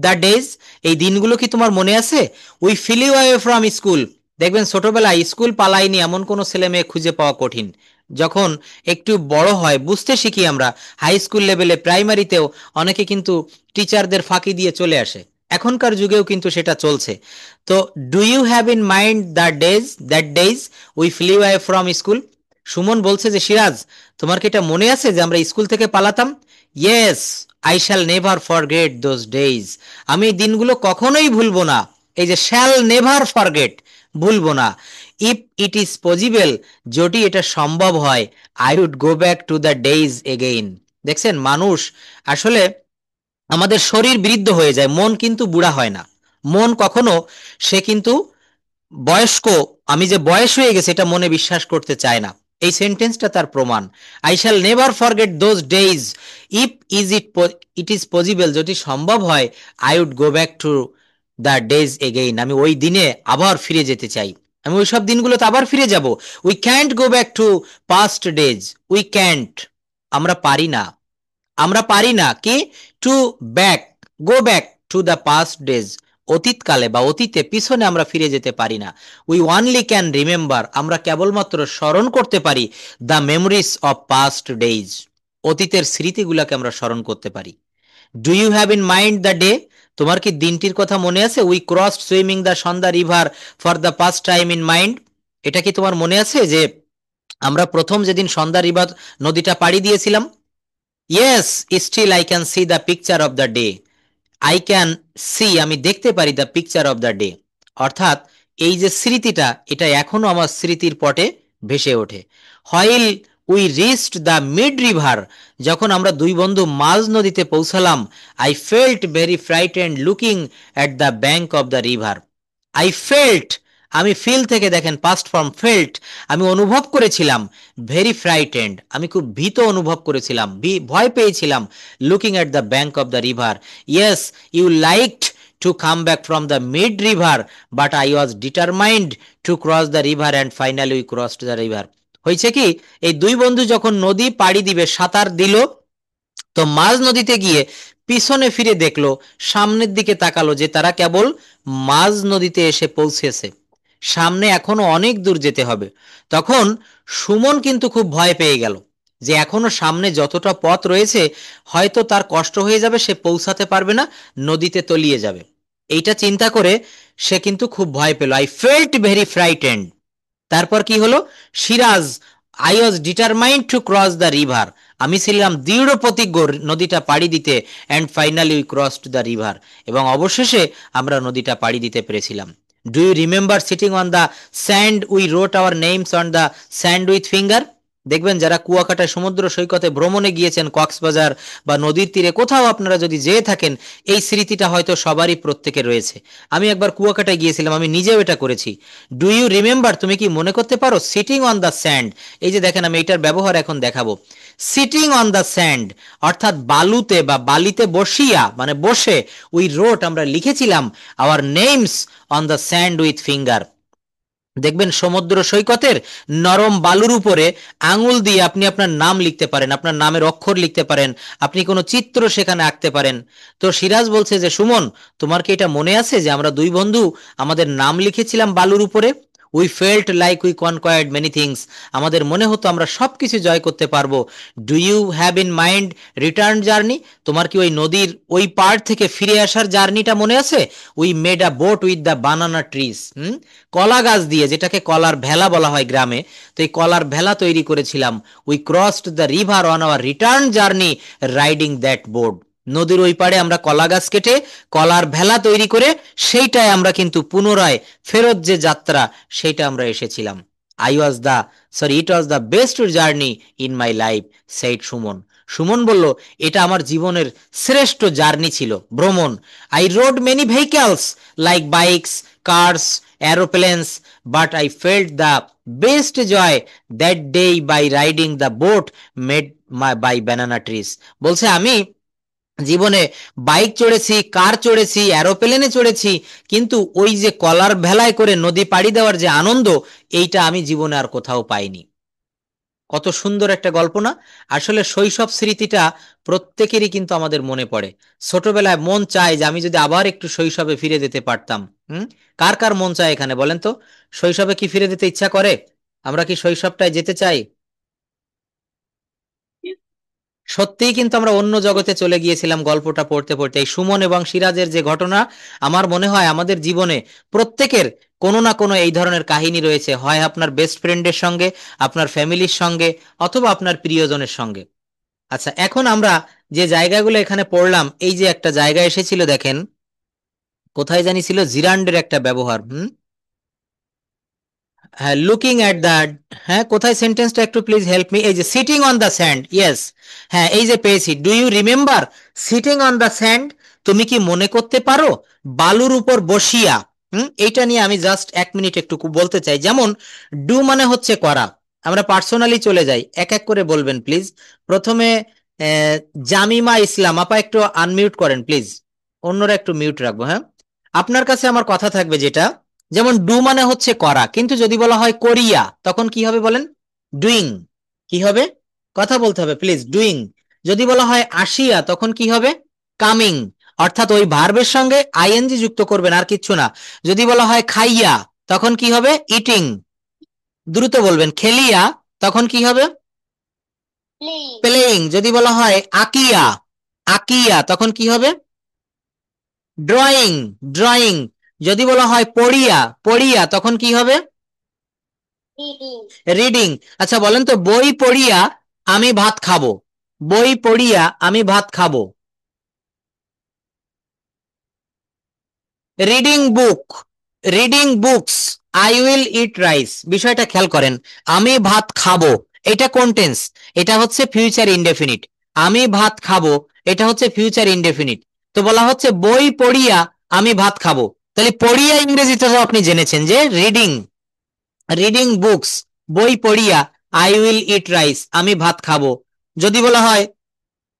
the days. এই দিনগুলো কি তোমার মনে আছে? We feel you away from school. দেখবেন ছোটবেলায় স্কুল পালাইনি এমন কোনো ছেলে মেয়ে খুঁজে পাওয়া কঠিন। যখন একটু বড় হয়, বুঝতে শিখি আমরা, হাই স্কুল লেভেলে, প্রাইমারিতেও অনেকে কিন্তু টিচারদের ফাঁকি দিয়ে চলে আসে। এখনকার যুগেও কিন্তু সেটা চলছে। তো do you have in mind the days, that days we feel you away from school. Suman বলছে যে, সিরাজ, তোমার কি এটা মনে আছে যে আমরা স্কুল থেকে পালাতাম? Yes, I shall never forget those days. আমি এই দিনগুলো কখনোই ভুলবো না। এই যে শ্যাল নেভার ফরগেট, ভুলবো না। ইফ ইট ইজ পসিবল, যদি এটা সম্ভব হয়, I would go back to the days again. দেখছেন, মানুষ আসলে, আমাদের শরীর বৃদ্ধ হয়ে যায়, মন কিন্তু বুড়া হয় না। মন কখনো, সে কিন্তু বয়স্ক, আমি যে বয়স হয়ে গেছে এটা মনে বিশ্বাস করতে চায় না। এই সেন্টেন্সটা তার প্রমাণ। I shall never forget those days if it is possible, যদি সম্ভব হয়, I would go back to the days again. আমি ওই দিনে আবার ফিরে যেতে চাই, আমি ওই সব দিনগুলোতে আবার ফিরে যাব। We can't go back to past days. We can't, আমরা পারি না, আমরা পারি না কি? To back, go back to the past days, অতীতকালে বা অতীতে পিছনে আমরা ফিরে যেতে পারি না। উই ওনলি ক্যান রিমেম্বার, আমরা কেবলমাত্র স্মরণ করতে পারি the memories of past days, অতীতের স্মৃতিগুলোকে আমরা স্মরণ করতে পারি। Do you have in mind the day, তোমার কি দিনটির কথা মনে আছে? We crossed swimming the Sandhya river for the first time in mind, এটা কি তোমার মনে আছে যে আমরা প্রথম যেদিন সন্ধ্যা রিভার নদীটা পাড়ি দিয়েছিলাম? Yes, still I can see the picture of the day, I can see, আমি দেখতে পারি the picture of the day, অর্থাৎ এই যে স্মৃতিটা এটা এখনো আমার স্মৃতির পটে ভেসে ওঠে। While we reached the mid river, যখন আমরা দুই বন্ধু মাঝ নদীতে পৌঁছালাম, I felt very frightened looking at the bank of the river. I felt, আমি ফিল থেকে দেখেন পাস্ট ফর্ম ফেল্ট, আমি অনুভব করেছিলাম, ভেরি ফ্রাইটেন্ড, আমি খুব ভীত অনুভব করেছিলাম, ভয় পেয়েছিলাম, looking at the bank of the river. Yes, you liked to come back from the mid river, but I was determined to cross the river and finally we crossed the river. হয়েছে কি, এই দুই বন্ধু যখন নদী পাড়ি দিবে, সাঁতার দিল, তো মাঝ নদীতে গিয়ে পিছনে ফিরে দেখলো, সামনের দিকে তাকালো যে তারা কেবল মাঝ নদীতে এসে পৌঁছেছে, সামনে এখনো অনেক দূর যেতে হবে। তখন সুমন কিন্তু খুব ভয় পেয়ে গেল যে এখনো সামনে যতটা পথ রয়েছে হয়তো তার কষ্ট হয়ে যাবে, সে পৌঁছাতে পারবে না, নদীতে তলিয়ে যাবে। এইটা চিন্তা করে সে কিন্তু খুব ভয় পেল। I felt very frightened. তারপর কি হলো? Siraj, I was determined to cross the river, আমি ছিলাম দৃঢ় প্রতিজ্ঞ নদীটা পাড়ি দিতে, and finally we crossed the river, এবং অবশেষে আমরা নদীটা পাড়ি দিতে পেরেছিলাম। Do you remember sitting on the sand we wrote our names on the sand with finger? দেখবেন যারা কুয়াকাটা সমুদ্র সৈকতে ভ্রমণে গিয়েছেন, কক্সবাজার বা নদীর তীরে কোথাও আপনারা যদি যেয়ে থাকেন, এই স্মৃতিটা হয়তো সবারই প্রত্যেকের রয়েছে। আমি একবার কুয়াকাটায় গিয়েছিলাম, আমি নিজেও এটা করেছি। ডু ইউ রিমেম্বার, তুমি কি মনে করতে পারো? সিটিং অন দ্য স্যান্ড, এই যে দেখেন আমি এটার ব্যবহার এখন দেখাবো। সিটিং অন দ্য স্যান্ড অর্থাৎ বালুতে বা বালিতে বসিয়া, মানে বসে, উই রোট, আমরা লিখেছিলাম, our names on the sand with finger. দেখবেন সমুদ্র সৈকতের নরম বালুর উপরে আঙুল দিয়ে আপনি আপনার নাম লিখতে পারেন, আপনার নামের অক্ষর লিখতে পারেন, আপনি কোনো চিত্র সেখানে আঁকতে পারেন। তো সিরাজ বলছে যে সুমন, তোমার কি এটা মনে আছে যে আমরা দুই বন্ধু আমাদের নাম লিখেছিলাম বালুর উপরে? We felt like we conquered many things, আমাদের মনে হতো আমরা সব কিছু জয় করতে পারবো। Do you have in mind return journey, তোমার কি ওই নদীর ওই পার থেকে ফিরে আসার জার্নিটা মনে আছে? We made a boat with the banana trees, কলা গাছ দিয়ে, যেটাকে কলার ভেলা বলা হয় গ্রামে, তো এই কলার ভেলা তৈরি করেছিলাম। We crossed the river on our return journey riding that boat, নদীর ওই পাড়ে আমরা কলা গাছ কেটে কলার ভেলা তৈরি করে সেইটাই আমরা কিন্তু পুনরায় ফেরত যে যাত্রা সেইটা আমরা এসেছিলাম। It was the best journey in my life, said Suman. Suman বলল এটা আমার জীবনের শ্রেষ্ঠ জার্নি ছিল, ভ্রমণ। I rode many vehicles like bikes, cars, aeroplanes, but I felt the best joy that day by riding the boat made by banana trees. বলছে আমি জীবনে বাইক চড়েছি, কার চড়েছি, এরোপ্লেনে চড়েছি, কিন্তু ওই যে কলার ভেলায় করে নদী পাড়ি দেওয়ার যে আনন্দ, এইটা আমি জীবনে আর কোথাও পাইনি। কত সুন্দর একটা গল্প না? আসলে শৈশব স্মৃতিটা প্রত্যেকেরই কিন্তু আমাদের মনে পড়ে। ছোটবেলায় মন চায় যে আমি যদি আবার একটু শৈশবে ফিরে যেতে পারতাম। কার কার মন চায় এখানে বলেন তো? শৈশবে কি ফিরে যেতে ইচ্ছা করে? আমরা কি শৈশবটায় যেতে চাই? সত্যিই কিন্তু আমরা অন্য জগতে চলে গিয়েছিলাম গল্পটা পড়তে পড়তে। এই সুমন এবং সিরাজের যে ঘটনা, আমার মনে হয় আমাদের জীবনে প্রত্যেকের কোনো না কোনো এই ধরনের কাহিনী রয়েছে, হয় আপনার বেস্ট ফ্রেন্ডের সঙ্গে, আপনার ফ্যামিলির সঙ্গে, অথবা আপনার প্রিয়জনের সঙ্গে। আচ্ছা, এখন আমরা যে জায়গাগুলো এখানে পড়লাম, এই যে একটা জায়গা এসেছিল দেখেন, কোথায় জানি ছিল, জিরান্ডের একটা ব্যবহার। হ্যাঁ, লুকিং অ্যাট দ্য, হ্যাঁ কোথায় সেন্টেন্সটা একটু প্লিজ হেল্প মি। এই যে sitting on the sand, yes, হ্যাঁ এই যে পেয়েছি। Do you remember sitting on the sand, তুমি কি মনে করতে পারো বালুর উপর বসিয়া? এইটা নিয়ে আমি জাস্ট 1 মিনিট একটু বলতে চাই। যেমন ডু মানে হচ্ছে করা, আমরা পার্সোনালি চলে যাই, এক এক করে বলবেন প্লিজ। প্রথমে জামিমা ইসলাম আপা একটু আনমিউট করেন প্লিজ, অন্যরা একটু মিউট রাখবো। হ্যাঁ, আপনার কাছে আমার কথা থাকবে যেটা, যেমন ডু মানে হচ্ছে করা, কিন্তু যদি বলা হয় করিয়া তখন কি হবে বলেন? ডুইং। কি হবে? কথা বলতে হবে প্লিজ, ডুইং। যদি বলা হয় আসিয়া তখন কি হবে? কামিং। অর্থাৎ ওই ভার্বের সঙ্গে আইএনজি যুক্ত করবেন, আর কিচ্ছু না। যদি বলা হয় খাইয়া তখন কি হবে? ইটিং। দ্রুত বলবেন। খেলিয়া তখন কি হবে? প্লেইং। যদি বলা হয় আকিয়া, আকিয়া তখন কি হবে? Drawing, drawing. যদি বলা হয় পড়িয়া, পড়িয়া তখন কি হবে? রিডিং। আচ্ছা বলেন তো, বই পড়িয়া আমি ভাত খাবো, বই পড়িয়া আমি ভাত খাবো। Reading book, reading books I will eat rice. বিষয়টা খেয়াল করেন, আমি ভাত খাবো এটা কোন টেন্স? এটা হচ্ছে ফিউচার ইনডেফিনিট। আমি ভাত খাবো এটা হচ্ছে ফিউচার ইনডেফিনিট। তো বলা হচ্ছে বই পড়িয়া আমি ভাত খাবো, তাহলে পড়িয়া ইংরেজিতে তো আপনি জেনেছেন যে রিডিং। রিডিং বুকস, বই পড়িয়া আই উইল ইট রাইস, আমি ভাত খাবো। যদি বলা হয়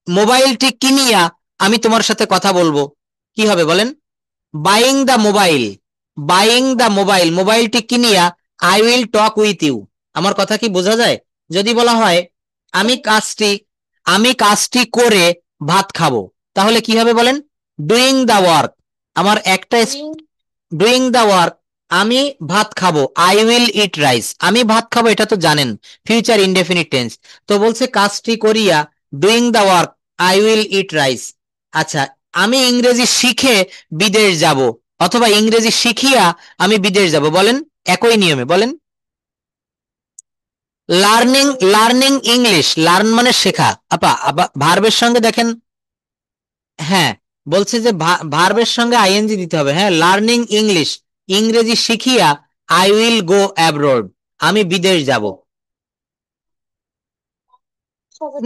মোবাইলটি কিনিয়া আমি তোমার সাথে কথা বলবো, কি হবে বলেন? Buying the mobile, buying the mobile, মোবাইলটি কিনিয়া I will talk with you. আমার কথা কি বোঝা যায়? যদি বলা হয় আমি কাজটি করে ভাত খাবো, তাহলে কি হবে বলেন? Doing the work. আমার একটা ডুইং দ্য ওয়ার্ক, আমি ভাত খাবো, আই উইল ইট রাইস, আমি ভাত খাবো এটা তো জানেন ফিউচার ইনডেফিনিট টেন্স। তো বলছে কাজটি করিয়া, doing the work I will eat rice. আচ্ছা, আমি ইংরেজি শিখে বিদেশ যাব, অথবা ইংরেজি শিখিয়া আমি বিদেশ যাব, বলেন একই নিয়মে বলেন। লার্নিং, লার্নিং ইংলিশ, লার্ন মানে শেখা। আপা ভার্বের সঙ্গে দেখেন, হ্যাঁ বলছে যে ভার্বের সঙ্গে আইএনজি দিতে হবে। হ্যাঁ, লার্নিং ইংলিশ, ইংরেজি শিখিয়া আই উইল গো অ্যাব্রোড, আমি বিদেশ যাব।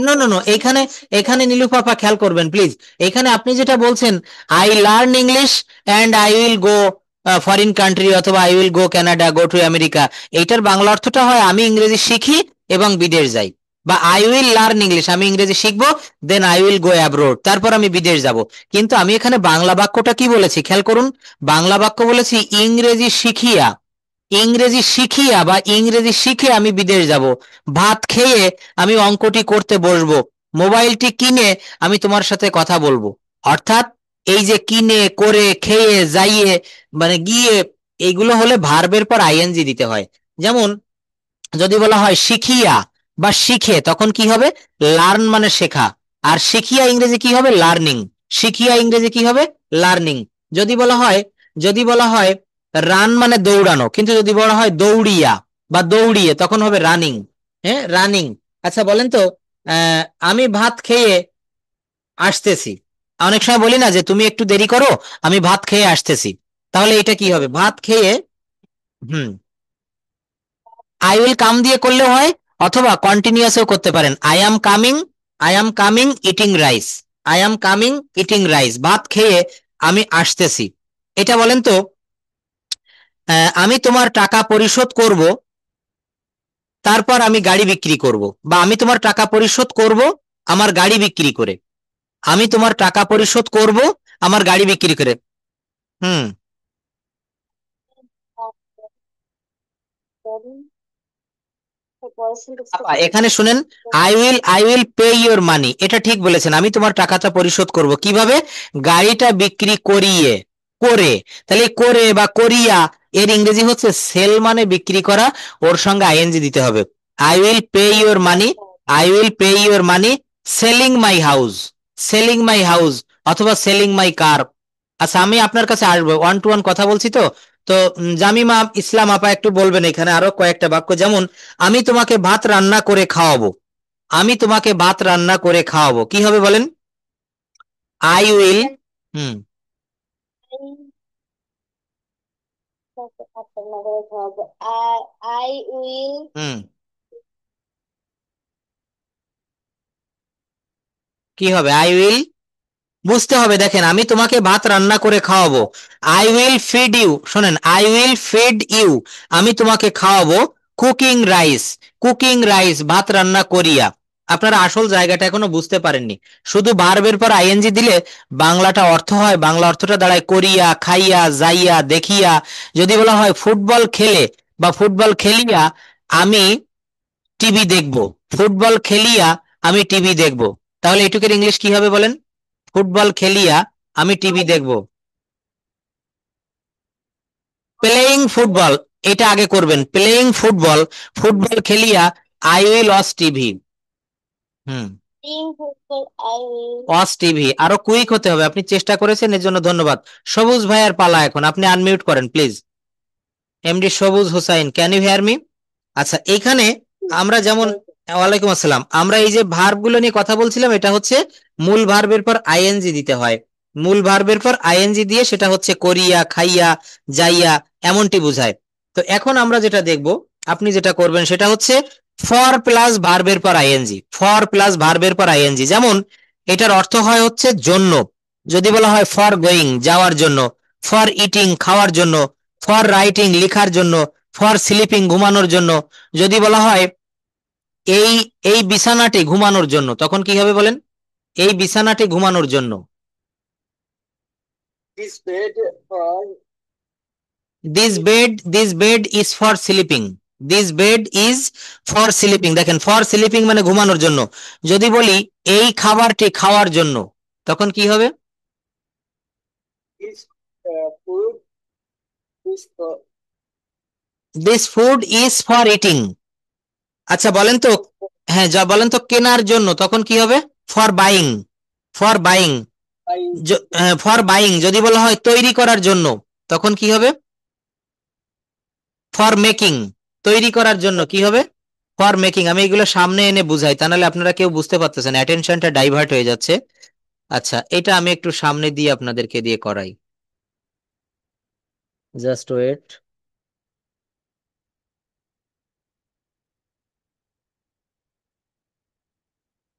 নো নো নো, এখানে এখানে নীলুফাপা খেয়াল করবেন প্লিজ, এখানে আপনি যেটা বলছেন I learn English and I will go foreign country, অথবা I will go Canada, go to America, এইটার বাংলা অর্থটা হয় আমি ইংরেজি শিখি এবং বিদেশ যাই। বা আই উইল লার্ন ইংলিশ, আমি ইংরেজি শিখবো, then I will go abroad, তারপর আমি বিদেশ যাব। কিন্তু আমি এখানে বাংলা বাক্যটা কি বলেছি খেয়াল করুন, বাংলা বাক্য বলেছি ইংরেজি শিখিয়া, ইংরেজি শিখিয়া বা ইংরেজি শিখে আমি বিদেশ যাব, ভাত খেয়ে আমি অঙ্কটি করতে বসবো, মোবাইলটি কিনে আমি তোমার সাথে কথা বলবো। অর্থাৎ এই যে কিনে, করে, খেয়ে, যাইয়ে, মানে গিয়ে, এইগুলো হলে ভার্বের পর আইএনজি দিতে হয়। যেমন যদি বলা হয় শিখিয়া বা শিখে তখন কি হবে? লার্ন মানে শেখা। আর শিখিয়া ইংরেজি কি হবে? লার্নিং। শিখিয়া ইংরেজি কি হবে? লার্নিং। যদি বলা হয়, যদি বলা হয় রান মানে দৌড়ানো, কিন্তু যদি বলা হয় দৌড়িয়া বা দৌড়িয়ে তখন হবে রানিং। হ্যাঁ, রানিং। আচ্ছা বলেন তো, আমি ভাত খেয়ে আসতেছি, অনেক সময় বলি না যে তুমি একটু দেরি করো, আমি ভাত খেয়ে আসতেছি, তাহলে এটা কি হবে? ভাত খেয়ে, হুম, আই উইল কাম দিয়ে করলেও হয়, অথবা কন্টিনিউয়াসও করতে পারেন। I am coming, I am coming eating rice, I am coming eating rice, ভাত খেয়ে আমি আসতেছি। এটা বলেন তো, আমি তোমার টাকা পরিশোধ করব, তারপর আমি গাড়ি বিক্রি করব, বা আমি তোমার টাকা পরিশোধ করব আমার গাড়ি বিক্রি করে, আমি তোমার টাকা পরিশোধ করব আমার গাড়ি বিক্রি করে। হুম, এখানে শুনেন, আই উইল পে ইউর মানি, এটা ঠিক বলেছেন, আমি তোমার টাকাটা পরিশোধ করব কিভাবে? গাড়িটা বিক্রি করিয়ে, করে, তাহলে করে বা করিয়া এর ইংরেজি হচ্ছে সেল, মানে বিক্রি করা, ওর সঙ্গে আইএনজি দিতে হবে। I will pay your money, I will pay your money selling my house, selling my house, অথবা সেলিং মাই কার। আচ্ছা আমি আপনার কাছে আসবো, ওয়ান টু ওয়ান কথা বলছি তো। তো জামিমা ইসলাম আপা একটু বলবেন এখানে আরো কয়েকটা বাক্য, যেমন আমি তোমাকে ভাত রান্না করে খাওয়াবো, আমি তোমাকে ভাত রান্না করে খাওয়াবো, কি হবে বলেন? আই উইল, হুম, হুম, কি হবে? আই উইল, বুঝতে হবে, দেখেন আমি তোমাকে ভাত রান্না করে খাওয়াবো, আই উইল ফিড ইউ, শোনেন, আই উইল ফিড ইউ, আমি তোমাকে খাওয়াবো কুকিং রাইস, কুকিং রাইস, ভাত রান্না করিয়া। আপনারা আসল জায়গাটা এখনো বুঝতে পারেননি, শুধু ভার্বের পর আইএনজি দিলে বাংলাটা অর্থ হয়, বাংলা অর্থটা দাঁড়ায় করিয়া, খাইয়া, যাইয়া, দেখিয়া। যদি বলা হয় ফুটবল খেলে বা ফুটবল খেলিয়া আমি টিভি দেখবো, ফুটবল খেলিয়া আমি টিভি দেখবো, তাহলে এটুকের ইংলিশ কি হবে বলেন? ফুটবল খেলিয়া আমি টিভি দেখবো। প্লেয়িং ফুটবল, এটা আগে করবেন। প্লেয়িং ফুটবল, ফুটবল খেলিয়া I will watch TV. Hmm, watch TV. আরো কুইক হতে হবে, আপনি চেষ্টা করেছেন এর জন্য ধন্যবাদ। সবুজ ভাইয়ার পালা এখন, আপনি আনমিউট করেন please. MD Sabuj Hossain, can you hear me? আচ্ছা, এখানে আমরা যেমন, ওয়ালাইকুম আসসালাম, আমরা এই যে ভার্ব গুলো নিয়ে কথা বলছিলাম, এটা হচ্ছে মূল ভার্বের পর আইএনজি দিতে হয়। মূল ভার্বের পর আইএনজি দিয়ে সেটা হচ্ছে করিয়া, খাইয়া, যাইয়া এমনটি বোঝায়। তো এখন আমরা যেটা দেখব, আপনি যেটা করবেন সেটা হচ্ছে ফর প্লাস ভার্বের পর আইএনজি। ফর প্লাস ভার্বের পর আইএনজি, যেমন এটার অর্থ হয় হচ্ছে জন্য। যদি বলা হয় ফর গোয়িং, যাওয়ার জন্য, ফর ইটিং, খাওয়ার জন্য, ফর রাইটিং, লেখার জন্য, ফর স্লিপিং, ঘুমানোর জন্য। যদি বলা হয় এই এই বিছানাটি ঘুমানোর জন্য, তখন কি হবে বলেন? এই বিছানাটি ঘুমানোর জন্য। This bed for this bed is for sleeping. This bed is for sleeping. দেখেন, ফর স্লিপিং মানে ঘুমানোর জন্য। যদি বলি এই খাবারটি খাওয়ার জন্য, তখন কি হবে? this food is for this food is for eating. আচ্ছা বলেন তো, হ্যাঁ যা বলেন তো, কেনার জন্য, তখন কি হবে? For buying. For buying. For buying. যদি বলা হয় তৈরি করার জন্য, তখন কি হবে? For making. তৈরি করার জন্য কি হবে? For making. আমি এগুলো সামনে এনে বুঝাই, তা নাহলে আপনারা কেউ বুঝতে পারতেছেন, অ্যাটেনশনটা ডাইভার্ট হয়ে যাচ্ছে। আচ্ছা, এটা আমি একটু সামনে দিয়ে আপনাদেরকে দিয়ে করাই, জাস্ট ওয়েট।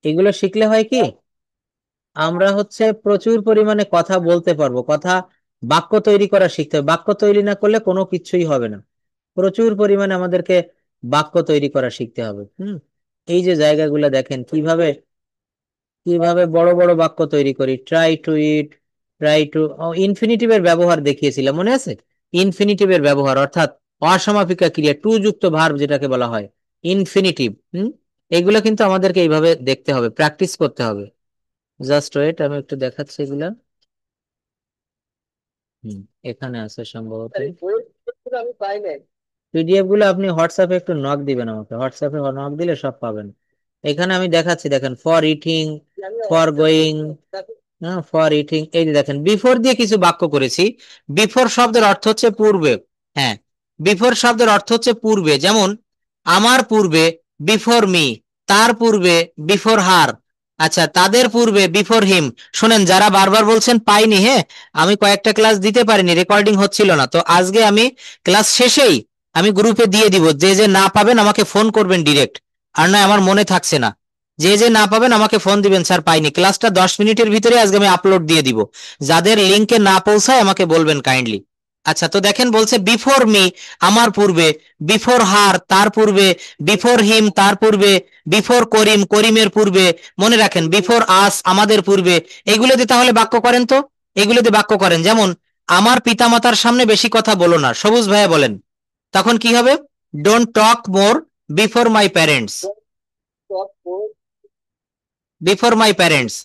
এগুলো শিখলে হয় কি, আমরা হচ্ছে প্রচুর পরিমাণে কথা বলতে পারবো। কথা, বাক্য তৈরি করা শিখতে হবে। বাক্য তৈরি না করলে কোনো কিছুই হবে না। প্রচুর পরিমাণে আমাদেরকে বাক্য তৈরি করা শিখতে হবে। এই যে জায়গাগুলো দেখেন কিভাবে কিভাবে বড় বড় বাক্য তৈরি করি। Try to eat, try to, ইনফিনিটিভের ব্যবহার দেখিয়েছিলাম, মনে আছে? ইনফিনিটিভের ব্যবহার অর্থাৎ অসমাপিকা ক্রিয়া, টু যুক্ত ভার্ব যেটাকে বলা হয় ইনফিনিটিভ। এগুলো কিন্তু আমাদেরকে এইভাবে দেখতে হবে, প্র্যাকটিস করতে হবে। জাস্ট ওয়েট, আমি একটু দেখাচ্ছি এগুলা। এখানে আছে সম্ভবত আমি পাই নাই। পিডিএফ গুলো। আপনি হোয়াটসঅ্যাপে একটু নক দিবেন আমাকে, হোয়াটসঅ্যাপে নক দিলে সব পাবেন। এখানে আমি দেখাচ্ছি, দেখেন, for eating, for going, for eating. এই যে দেখেন, বিফোর দিয়ে কিছু বাক্য করেছি। বিফোর শব্দের অর্থ হচ্ছে পূর্বে। হ্যাঁ, বিফোর শব্দের অর্থ হচ্ছে পূর্বে। যেমন আমার পূর্বে, বিফোর মি। তার পূর্বে, বিফোর হার। আচ্ছা, তাদের পূর্বে, বিফোর হিম। শোনেন, যারা বারবার বলছেন পাইনি, হ্যাঁ, আমি কয়েকটা ক্লাস দিতে পারিনি, রেকর্ডিং হচ্ছিল না। তো আজকে আমি ক্লাস শেষেই আমি গ্রুপে দিয়ে দিব। যে যে না পাবেন আমাকে ফোন করবেন ডিরেক্ট, আর নয় আমার মনে থাকছে না। যে যে না পাবেন আমাকে ফোন দিবেন, স্যার পাইনি। ক্লাসটা 10 মিনিটের ভিতরে আজকে আমি আপলোড দিয়ে দিব। যাদের লিংকে না পৌঁছায় আমাকে বলবেন কাইন্ডলি। আচ্ছা, তো দেখেন বলছে বিফোর মি, আমার পূর্বে, বিফোর হার, তার পূর্বে, বিফোর হিম, তার পূর্বে, বিফোর করিম, করিমের পূর্বে। মনে রাখেন, বিফোর আস, আমাদের পূর্বে। এগুলোতে তাহলে বাক্য করেন তো, এগুলোতে বাক্য করেন। যেমন আমার পিতামাতার সামনে বেশি কথা বলো না, সবুজ ভাইয়া বলেন, তখন কি হবে? Don't talk more before my parents. Before my parents.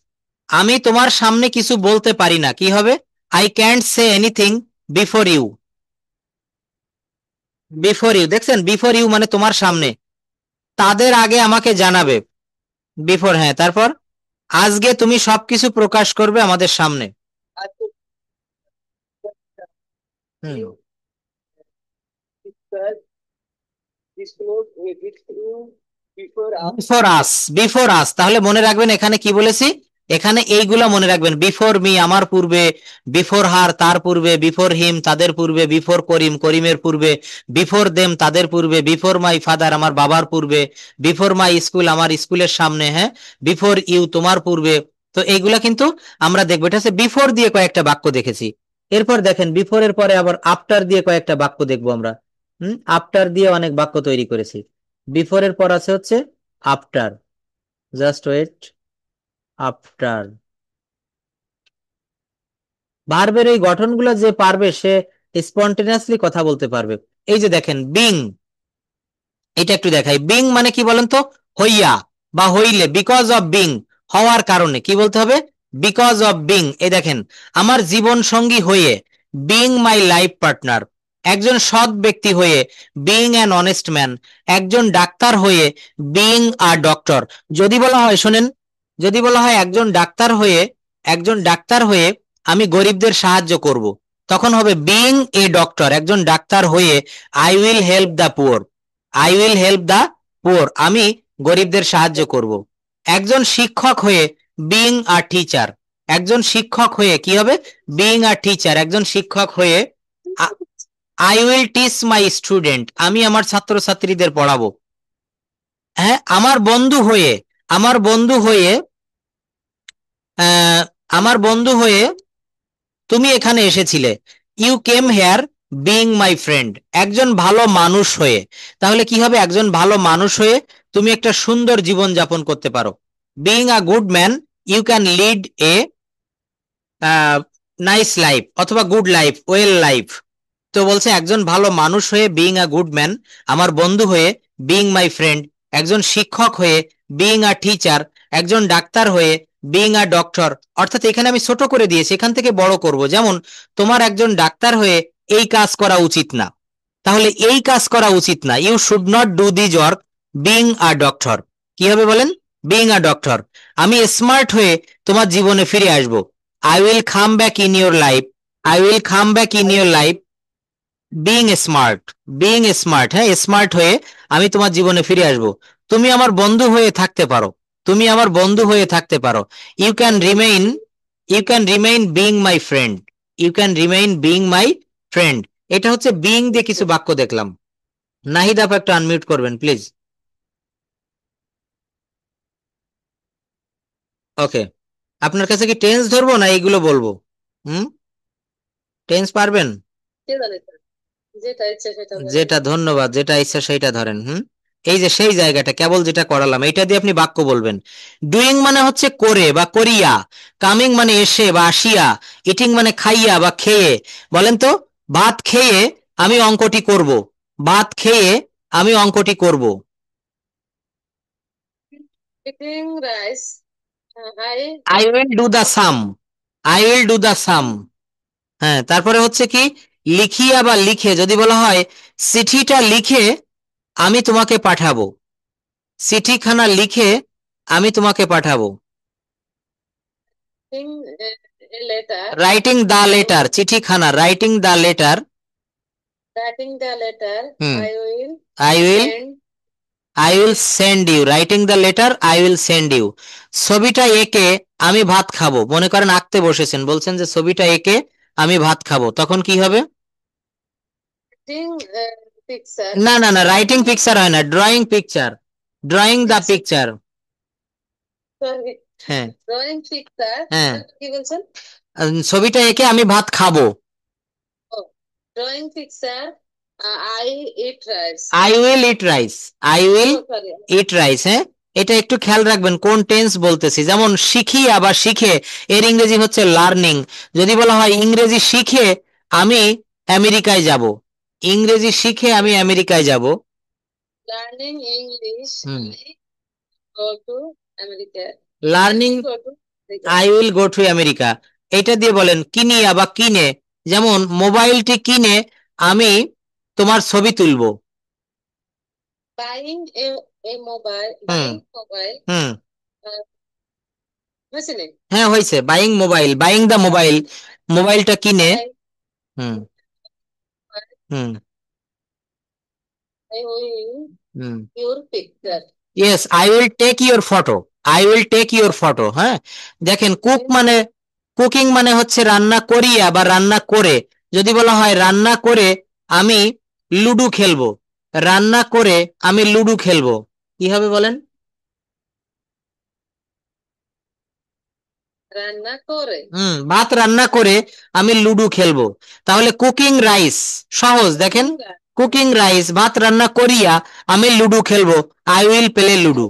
আমি তোমার সামনে কিছু বলতে পারি না, কি হবে? I can't say anything before you. Before you, দেখছেন, বিফোর ইউ মানে তোমার সামনে, তাদের আগে আমাকে জানাবে। বিফোর, হ্যাঁ, তারপর আজকে তুমি সবকিছু প্রকাশ করবে আমাদের সামনে। Before us, before us. তাহলে মনে রাখবেন এখানে কি বলেছি, এখানে এইগুলা মনে রাখবেন। বিফোর মি, আমার পূর্বে, বিফোর হার, তার পূর্বে, বিফোর হিম, তাদের পূর্বে, বিফোর করিম, করিমের পূর্বে, বিফোর দেম, তাদের পূর্বে, বিফোর মাই ফাদার, আমার বাবার পূর্বে, বিফোর মাই স্কুল, আমার স্কুলের সামনে, হ্যাঁ, বিফোর ইউ, তোমার পূর্বে। তো এইগুলা কিন্তু আমরা দেখবো। এটা হচ্ছে বিফোর দিয়ে কয়েকটা বাক্য দেখেছি। এরপর দেখেন, বিফোর এর পরে আবার আফটার দিয়ে কয়েকটা বাক্য দেখবো আমরা। আফটার দিয়ে অনেক বাক্য তৈরি করেছি। বিফোর এর পর আছে হচ্ছে আফটার। Just wait, after. ভার্বের এই গঠনগুলো যে পারবে সে স্পন্টেনিয়াসলি কথা বলতে পারবে। এই যে দেখেন, বিং, এটা একটু দেখাই। বিং মানে কি বলেন তো? হইয়া বা হইলে, বিকজ অফ বিং, হওয়ার কারণে। কি বলতে হবে? বিকজ অফ বিং, এই দেখেন আমার জীবন সঙ্গী হয়ে, বিং মাই লাইফ পার্টনার, একজন সৎ ব্যক্তি হয়ে, বিং অ্যান অনেস্ট ম্যান, একজন ডাক্তার হয়ে, বিং আ ডক্টর। যদি বলা হয়, শোনেন, যদি বলা হয় একজন ডাক্তার হয়ে, একজন ডাক্তার হয়ে আমি গরিবদের সাহায্য করব, তখন হবে বিং এ ডক্টর, একজন ডাক্তার হয়ে I will help the poor, I will help the poor, আমি গরিবদের সাহায্য করব। একজন শিক্ষক হয়ে, বিং আ টিচার, একজন শিক্ষক হয়ে কি হবে, বিং আ টিচার, একজন শিক্ষক হয়ে I will teach my student, আমি আমার ছাত্রছাত্রীদের পড়াবো। হ্যাঁ, আমার বন্ধু হয়ে, আমার বন্ধু হয়ে, আমার বন্ধু হয়ে তুমি এখানে এসেছিলে, you came here being my friend, একজন ভালো মানুষ হয়ে, তাহলে কি হবে, একজন ভালো মানুষ হয়ে তুমি একটা সুন্দর জীবন যাপন করতে পারো। Being a good man, you can lead a nice life, অথবা গুড লাইফ, ওয়েল লাইফ। তো বলছে একজন ভালো মানুষ হয়ে বিং আ গুড ম্যান, আমার বন্ধু হয়ে বিং মাই ফ্রেন্ড, একজন শিক্ষক হয়ে বিং আ টিচার, একজন ডাক্তার হয়ে বিং আ ডক্টর। অর্থাৎ এখানে আমি ছোট করে দিয়েছি, এখান থেকে বড় করব। যেমন তোমার একজন ডাক্তার হয়ে এই কাজ করা উচিত না, তাহলে এই কাজ করা উচিত না, you should not do this work being a doctor. কি হবে বলেন, বিং আ ডক্টর। আমি স্মার্ট হয়ে তোমার জীবনে ফিরে আসব, I will come back in your life, I will come back in your life being smart, being smart, হ্যাঁ স্মার্ট হয়ে আমি তোমার জীবনে ফিরে আসব। তুমি আমার বন্ধু হয়ে থাকতে পারো, তুমি আমার বন্ধু হয়ে থাকতে পারো, you can remain, you can remain being my friend, you can remain being my friend. এটা হচ্ছে বিং দিয়ে কিছু বাক্য দেখলাম। নাহিদ আপা একটু আনমিউট করবেন প্লিজ। ওকে, আপনার কাছে কি টেন্স ধরবো না এইগুলো বলবো? টেন্স পারবেন? যেটা, ধন্যবাদ, যেটা ইচ্ছা সেইটা ধরেন। এই যে সেই জায়গাটা কেবল যেটা করালাম, এইটা দিয়ে আপনি বাক্য বলবেন। ডুইং মানে হচ্ছে করে বা করিয়া, কামিং মানে এসে বা আসিয়া, ইটিং মানে খাইয়া বা খেয়ে। বলেন তো, ভাত খেয়ে আমি অঙ্কটি করব, ভাত খেয়ে আমি অঙ্কটি করব। I will do the sum, I will do the sum. হ্যাঁ, তারপরে হচ্ছে কি, লিখিয়া বা লিখে, যদি বলা হয় চিঠিটা লিখে আমি তোমাকে পাঠাবো, চিঠিখানা লিখে আমি তোমাকে পাঠাবো। রাইটিং দ্য লেটার, চিঠিখানা, writing the letter, I will, I will send you, writing the letter I will send you. ছবিটা এঁকে আমি ভাত খাবো, মনে করেন আঁকতে বসেছেন, বলছেন যে ছবিটা এঁকে আমি ভাত খাবো, তখন কি হবে? না না না, রাইটিং পিকচার হয় না, drawing picture, drawing the picture. হ্যাঁ, হ্যাঁ, কি বলছেন, ছবিটা এঁকে আমি ভাত খাবো। Drawing picture, I eat rice, I will eat rice, I will eat rice. হ্যাঁ, এটা একটু খেয়াল রাখবেন কোন টেন্স বলতেছি। যেমন শিখিয়া বা শিখে, এর ইংরেজি হচ্ছে লার্নিং। যদি বলা হয় ইংরেজি শিখে আমি আমেরিকায় যাব, ইংরেজি শিখে আমি আমেরিকায় যাব, learning English go to America, learning I will go to America. এটা দিয়ে বলেন কিনিয়া বা কিনে, যেমন মোবাইলটি কিনে আমি তোমার ছবি তুলবো। Buying a mobile, buying mobile, হ্যাঁ হয়েছে, buying mobile, buying the mobile, মোবাইলটা কিনে, hmm hmm your picture, yes I will take your photo, I will take your photo. হ্যাঁ, দেখেন কুক মানে, কুকিং মানে হচ্ছে রান্না করিয়া বা রান্না করে। যদি বলা হয় রান্না করে আমি লুডো খেলবো, রান্না করে আমি লুডো খেলবো, কি হবে বলেন? রান্না করে, ভাত রান্না করে আমি লুডো খেলবো। তাহলে কুকিং রাইস, সহজ, দেখেন কুকিং রাইস, ভাত রান্না করিয়া আমি লুডো খেলবো, I will play ludo,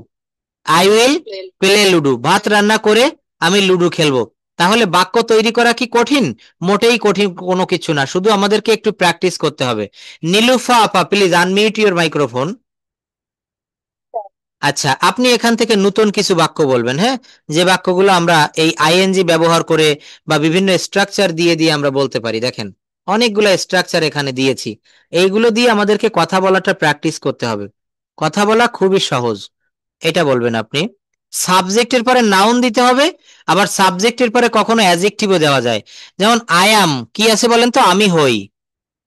I will play ludo, ভাত রান্না করে আমি লুডো খেলবো। তাহলে বাক্য তৈরি করা কি কঠিন? মোটেই কঠিন কোনো কিছু না, শুধু আমাদেরকে একটু প্র্যাকটিস করতে হবে। নীলুফা আপা প্লিজ আনমিউট ইউর মাইক্রোফোন। আচ্ছা, আপনি এখান থেকে নতুন কিছু বাক্য বলবেন, হ্যাঁ, যে বাক্যগুলো আমরা এই আইএনজি ব্যবহার করে বা বিভিন্ন স্ট্রাকচার দিয়ে দিয়ে আমরা বলতে পারি। দেখেন অনেকগুলো স্ট্রাকচার এখানে দিয়েছি, এইগুলো দিয়ে আমাদেরকে কথা বলাটা প্র্যাকটিস করতে হবে। কথা বলা খুবই সহজ। এটা বলবেন আপনি, সাবজেক্টের পরে নাউন দিতে হবে, আবার সাবজেক্টের পরে কখনো অ্যাডজেক্টিভও দেওয়া যায়। যেমন আই অ্যাম, কি আছে বলেন তো, আমি হই।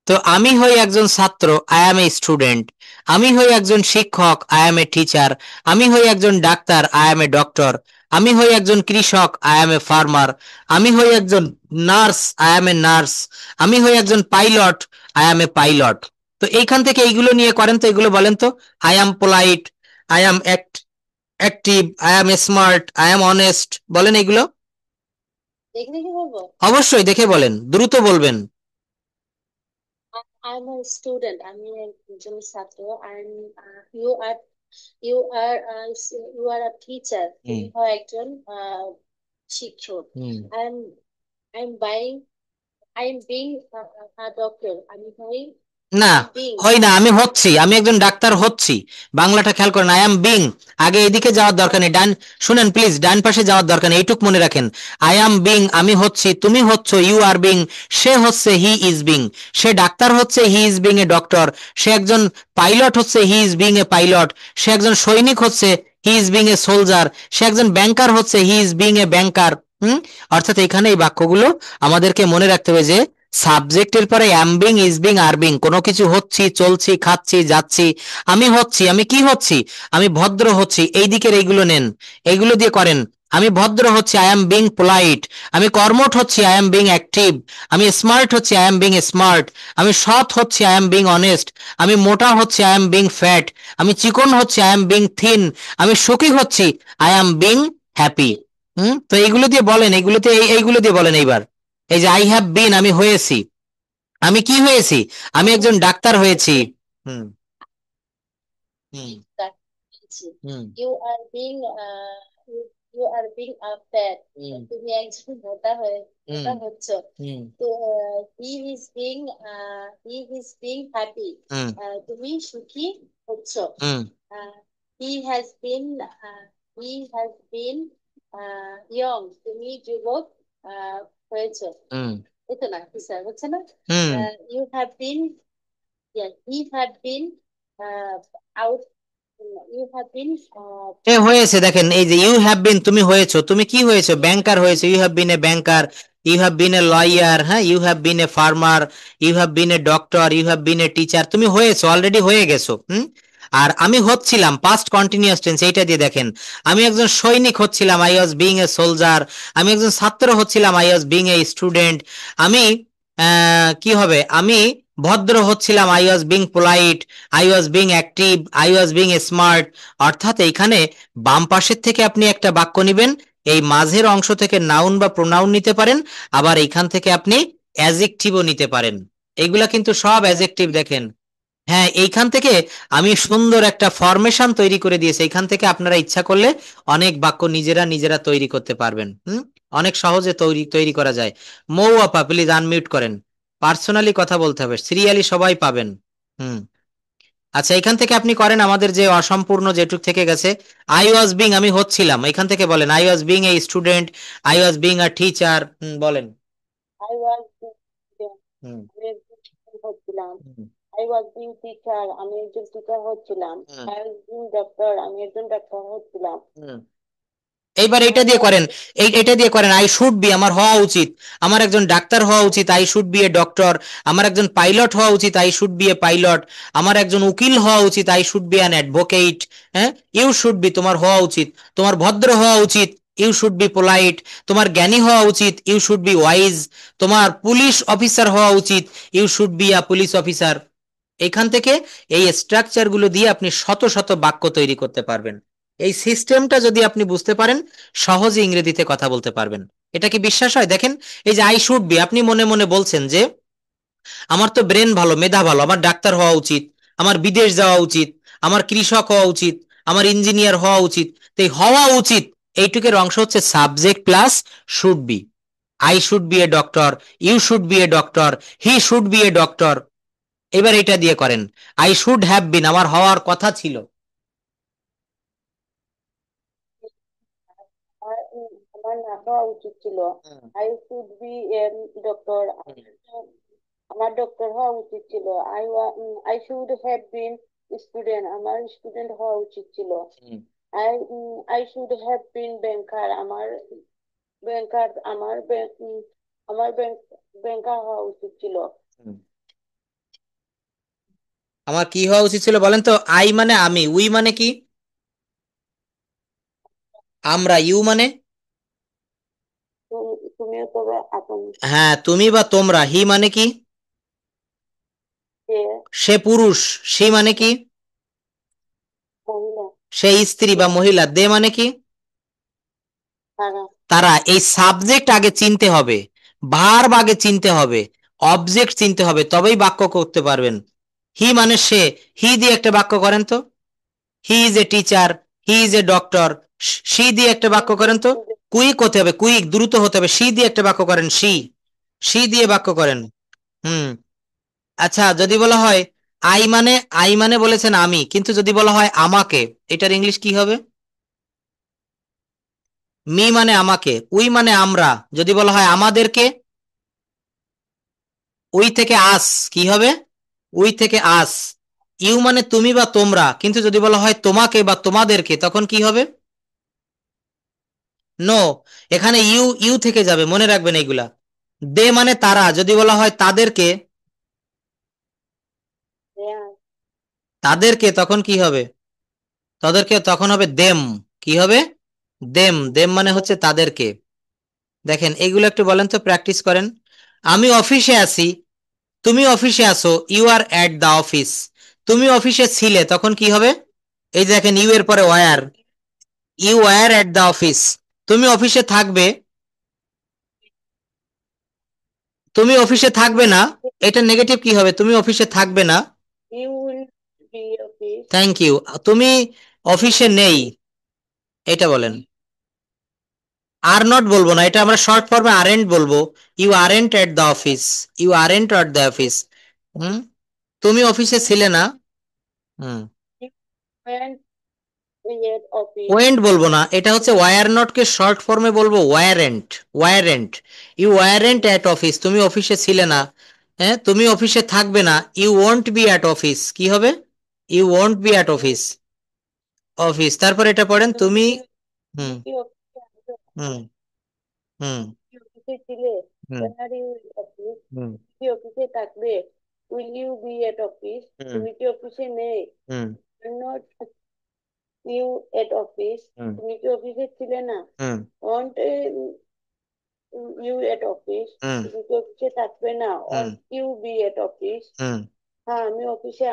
তো আমি হই একজন ছাত্র, আই অ্যাম এ স্টুডেন্ট। আমি হই একজন শিক্ষক, আই অ্যাম এ টিচার। আমি হই একজন doctor, I am a doctor. আমি হই একজন কৃষক, আই অ্যাম এ ফার্মার। আমি হই একজন nurse, I am a nurse. আমি হই একজন pilot, I am a pilot. তো এইখান থেকে এইগুলো নিয়ে করেন তো, এগুলো বলেন তো। I am polite, I am active, I am smart, I am honest. বলেন এগুলো। দেখে দেখে বলবো। অবশ্যই দেখে বলেন, দ্রুত বলবেন। I'm a student. আমি একজন ছাত্র। You are you are you are a teacher. তুমি হও একজন শিক্ষক। I'm I'm buying I'm being a doctor. আমি হই না, being হয় না, আমি হচ্ছি, আমি একজন ডাক্তার হচ্ছি। বাংলাটা খেয়াল করেন, আই এম বিং। আগে এদিকে যাওয়ার দরকার নেই, ডান শুনেন প্লিজ, ডান পাশে যাওয়ার দরকার নেই, এইটুক মনে রাখেন। আই এম বিং, আমি হচ্ছি, তুমি হচ্ছ, ইউ আর বিং। সে হচ্ছে, হি ইজ বিং। সে ডাক্তার হচ্ছে, he is being a doctor. সে একজন পাইলট হচ্ছে, he is being a pilot. সে একজন সৈনিক হচ্ছে, he is being a soldier. সে একজন ব্যাংকার হচ্ছে, হি ইজ বিং এ ব্যাংকার। অর্থাৎ এখানে এই বাক্যগুলো আমাদেরকে মনে রাখতে হবে যে সাবজেক্টের পরে অ্যাম being, is being, are being, কোনো কিছু হচ্ছি, চলছি, খাচ্ছি, যাচ্ছি। আমি হচ্ছি, আমি কি হচ্ছি, আমি ভদ্র হচ্ছি, এই দিকের এইগুলো নেন, এইগুলো দিয়ে করেন। আমি ভদ্র হচ্ছি, আই এম বিং পোলাইট। আমি কর্মঠ হচ্ছি, আই এম বিং অ্যাক্টিভ। আমি স্মার্ট হচ্ছি, আই এম বিং স্মার্ট। আমি সৎ হচ্ছি, আই এম বিং অনেস্ট। আমি মোটা হচ্ছি, আই এম বিং ফ্যাট। আমি চিকন হচ্ছি, আই এম বিং থিন। আমি সুখী হচ্ছি, আই এম বিং হ্যাপি। তো এইগুলো দিয়ে বলেন, এইগুলোতে এইগুলো দিয়ে বলেন এইবার। এই যে আই হ্যাভ বিন, আমি হয়েছি। আমি কি হয়েছি, আমি একজন ডাক্তার হয়েছি। হুম হুম হুম You are being you are being a fat. তুমি একজন মোটা হচ্ছ। তো he is being happy. তুমি সুখী হচ্ছ। he has been young. তুমি যুবক হয়েছো। এটা না কি স্যার হচ্ছে না? you have been he have been out. You have been এ হয়েছে, দেখেন এই যে ইউ হ্যাভ বিন, তুমি হয়েছো, তুমি কি হয়েছো, ব্যাংকার হয়েছো, you have been a banker. You have been a lawyer, হ্যাঁ, you have been a farmer. You have been a doctor, you have been a teacher. তুমি হয়েছো, অলরেডি হয়ে গেছো। আর আমি হচ্ছিলাম, পাস্ট কন্টিনিউয়াস টেন্স, এইটা দিয়ে দেখেন। আমি একজন সৈনিক হচ্ছিলাম, I was being a soldier. আমি একজন ছাত্র হচ্ছিলাম, I was being a student. আমি কি হবে, আমি ভদ্র হচ্ছিলাম, I was being polite. I was being active, I was being smart. অর্থাৎ এইখানে বাম পাশের থেকে আপনি একটা বাক্য নেবেন, এই মাঝের অংশ থেকে নাউন বা প্রোনাউন নিতে পারেন, আবার এইখান থেকে আপনি অ্যাজেক্টিভও নিতে পারেন। এইগুলা কিন্তু সব অ্যাজেক্টিভ। দেখেন, হ্যাঁ, এইখান থেকে আমি সুন্দর একটা ফরমেশন তৈরি করে দিয়েছি। এইখান থেকে আপনারা ইচ্ছা করলে অনেক বাক্য নিজেরা নিজেরা তৈরি করতে পারবেন। অনেক সহজে তৈরি করা যায়। মৌ আপা প্লিজ আনমিউট করেন, পার্সোনালি কথা বলতে হবে, সিরিয়ালি সবাই পাবেন। আচ্ছা, এখান থেকে আপনি করেন আমাদের যে অসম্পূর্ণ যেটুক থেকে গেছে। আই ওয়াজ বিং, আমি হচ্ছিলাম, এখান থেকে বলেন I was being a student, I was being a teacher. বলেন। I was হচ্ছিলাম। I was being teacher. আমি একজন টিচার হচ্ছিলাম। I was being doctor. আমি একজন ডাক্তার হচ্ছিলাম। এইবার এটা দিয়ে করেন, এটা দিয়ে করেন আই শুড বি, আমার হওয়া উচিত, আমার একজন ডাক্তার হওয়া উচিত, I should be a doctor. আমার একজন পাইলট হওয়া উচিত, I should be a pilot. আমার একজন উকিল হওয়া উচিত, I should be an advocate. হ্যাঁ, ইউ শুড বি, তোমার হওয়া উচিত। তোমার ভদ্র হওয়া উচিত, ইউ শুড বি পোলাইট। তোমার জ্ঞানী হওয়া উচিত, ইউ শুড বি ওয়াইজ। তোমার পুলিশ অফিসার হওয়া উচিত, you should be a police officer. এখান থেকে এই স্ট্রাকচারগুলো দিয়ে আপনি শত শত বাক্য তৈরি করতে পারবেন। এই সিস্টেমটা যদি আপনি বুঝতে পারেন, সহজে ইংরেজিতে কথা বলতে পারবেন। এটা কি বিশ্বাস হয়? দেখেন, এই যে আই শুড বি, আপনি মনে মনে বলছেন যে আমার তো ব্রেন ভালো, মেধা ভালো, আমার ডাক্তার হওয়া উচিত, আমার বিদেশ যাওয়া উচিত, আমার কৃষক হওয়া উচিত, আমার ইঞ্জিনিয়ার হওয়া উচিত। তো এই হওয়া উচিত এইটুকের অংশ হচ্ছে subject plus should be. I should be a doctor, you should be a doctor, he should be a doctor. এবার এটা দিয়ে করেন আই শুড হ্যাভ বিন, আমার হওয়ার কথা ছিল। আমার না হওয়া উচিত ছিল। I should be a doctor, আমার ডক্টর হওয়া উচিত ছিল। I should have been student, আমার স্টুডেন্ট হওয়া উচিত ছিল। I I should have been banker, আমার ব্যাংকার আমার আমার ব্যাংকার হওয়া উচিত ছিল। আমার কি হওয়া উচিত ছিল বলেন তো? আই মানে আমি, উই মানে কি? আমরা, ইউ মানে? তুমিও তবে আপন। হ্যাঁ, তুমি বা তোমরা। হি মানে কি? সে পুরুষ। সে মানে কি? মহিলা। সে স্ত্রী বা মহিলা। দে মানে কি? তারা। এই সাবজেক্ট আগে চিনতে হবে, ভার্ব আগে চিনতে হবে, অবজেক্ট চিনতে হবে, তবেই বাক্য করতে পারবেন। হি মানে সে, হি দিয়ে একটা বাক্য করেন তো। He is a teacher, he is a doctor. C দিয়ে একটা বাক্য করেন তো। কুইক হতে হবে, কুইক, দ্রুত হতে হবে। সি দিয়ে একটা বাক্য করেন, সি দিয়ে বাক্য করেন। হুম। আচ্ছা, যদি বলা হয় আই মানে বলেছেন আমি, কিন্তু যদি বলা হয় আমাকে, এটার ইংলিশ কি হবে? মি মানে আমাকে, উই মানে আমরা। যদি বলা হয় আমাদেরকে, উই থেকে আস, কি হবে? উই থেকে আস। ইউ মানে তুমি বা তোমরা, কিন্তু যদি বলা হয় তোমাকে বা তোমাদেরকে, তখন কি হবে? নো, এখানে ইউ ইউ থেকে যাবে, মনে রাখবেন এইগুলা। দে মানে তারা, যদি বলা হয় তাদেরকে, তাদেরকে, তখন কি হবে? তাদেরকে তখন হবে দেম। কি হবে? দেম। দেম মানে হচ্ছে তাদেরকে। দেখেন এগুলো একটু বলেন তো, প্র্যাকটিস করেন। আমি অফিসে আছি, তুমি অফিসে আসো, you are at the office. তুমি অফিসে ছিলে, তখন কি হবে? এই দেখেন ইউ এর পরে were, you were at the office. তুমি অফিসে থাকবে, তুমি অফিসে থাকবে না, এটা নেগেটিভ কি হবে? তুমি অফিসে থাকবে না। You will be office. Thank you. তুমি অফিসে নেই, এটা বলেন। আর নট বলবো না, এটা আমরা শর্ট ফর্মে আরেন্ট বলবো। You aren't at the office, you aren't at the office. Hmm. তুমি অফিসে ছিলে না। হুম। ওয়েন্ট বলবো না, এটা হচ্ছে ওয়ার নট কে শর্ট ফর্মে বলবো weren't. Weren't, you weren't at office, তুমি অফিসে ছিলে না। হ্যাঁ, তুমি অফিসে থাকবে না, you won't be at office. কি হবে? You won't be at office. Office, তারপর এটা পড়েন তুমি। হুম হুম হুম অফিসে ছিলে, হুম অফিস। হুম কি অফিসে থাকবে, will you be at office. তুমি কি অফিসে নেই, hmm not you at office. Hmm তুমি কি অফিসে ছিলে না, hmm won't you at office. Hmm তুমি কি অফিসে থাকবে না, won't you be at office. Hmm হ্যাঁ আমি অফিসে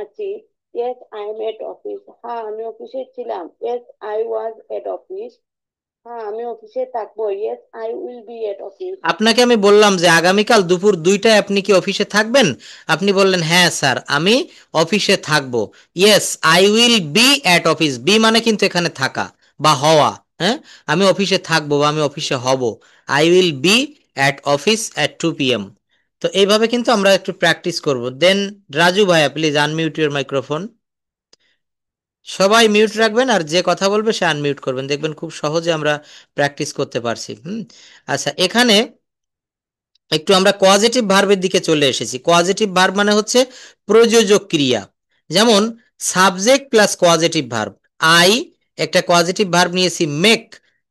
আছি, yes I am at office. হ্যাঁ আমি অফিসে ছিলাম, yes I was at office. হ্যাঁ আমি অফিসে থাকবো, yes I will be at office. আপনাকে আমি বললাম যে আগামীকাল দুপুর 2টায় আপনি কি অফিসে থাকবেন? আপনি বললেন হ্যাঁ স্যার, আমি অফিসে থাকবো। Yes I will be at office. Be মানে কিন্তু এখানে থাকা বা হওয়া। হ্যাঁ, আমি অফিসে থাকবো বা আমি অফিসে হব। I will be at office at 2 PM। তো এইভাবে কিন্তু আমরা একটু প্র্যাকটিস করব। দেন রাজু ভাইয়া প্লিজ আনমিউট ইউর মাইক্রোফোন। সবাই মিউট রাখবেন, আর যে কথা বলবে সে আনমিউট করবেন, দেখবেন খুব সহজে আমরা প্র্যাকটিস করতে পারছি। আচ্ছা, এখানে একটু আমরা কজেটিভ ভার্বের দিকে চলে এসেছি। কজেটিভ ভার্ব মানে হচ্ছে প্রযোজক ক্রিয়া। যেমন subject plus causative verb. I একটা কজেটিভ ভার্ব নিয়েছি মেক,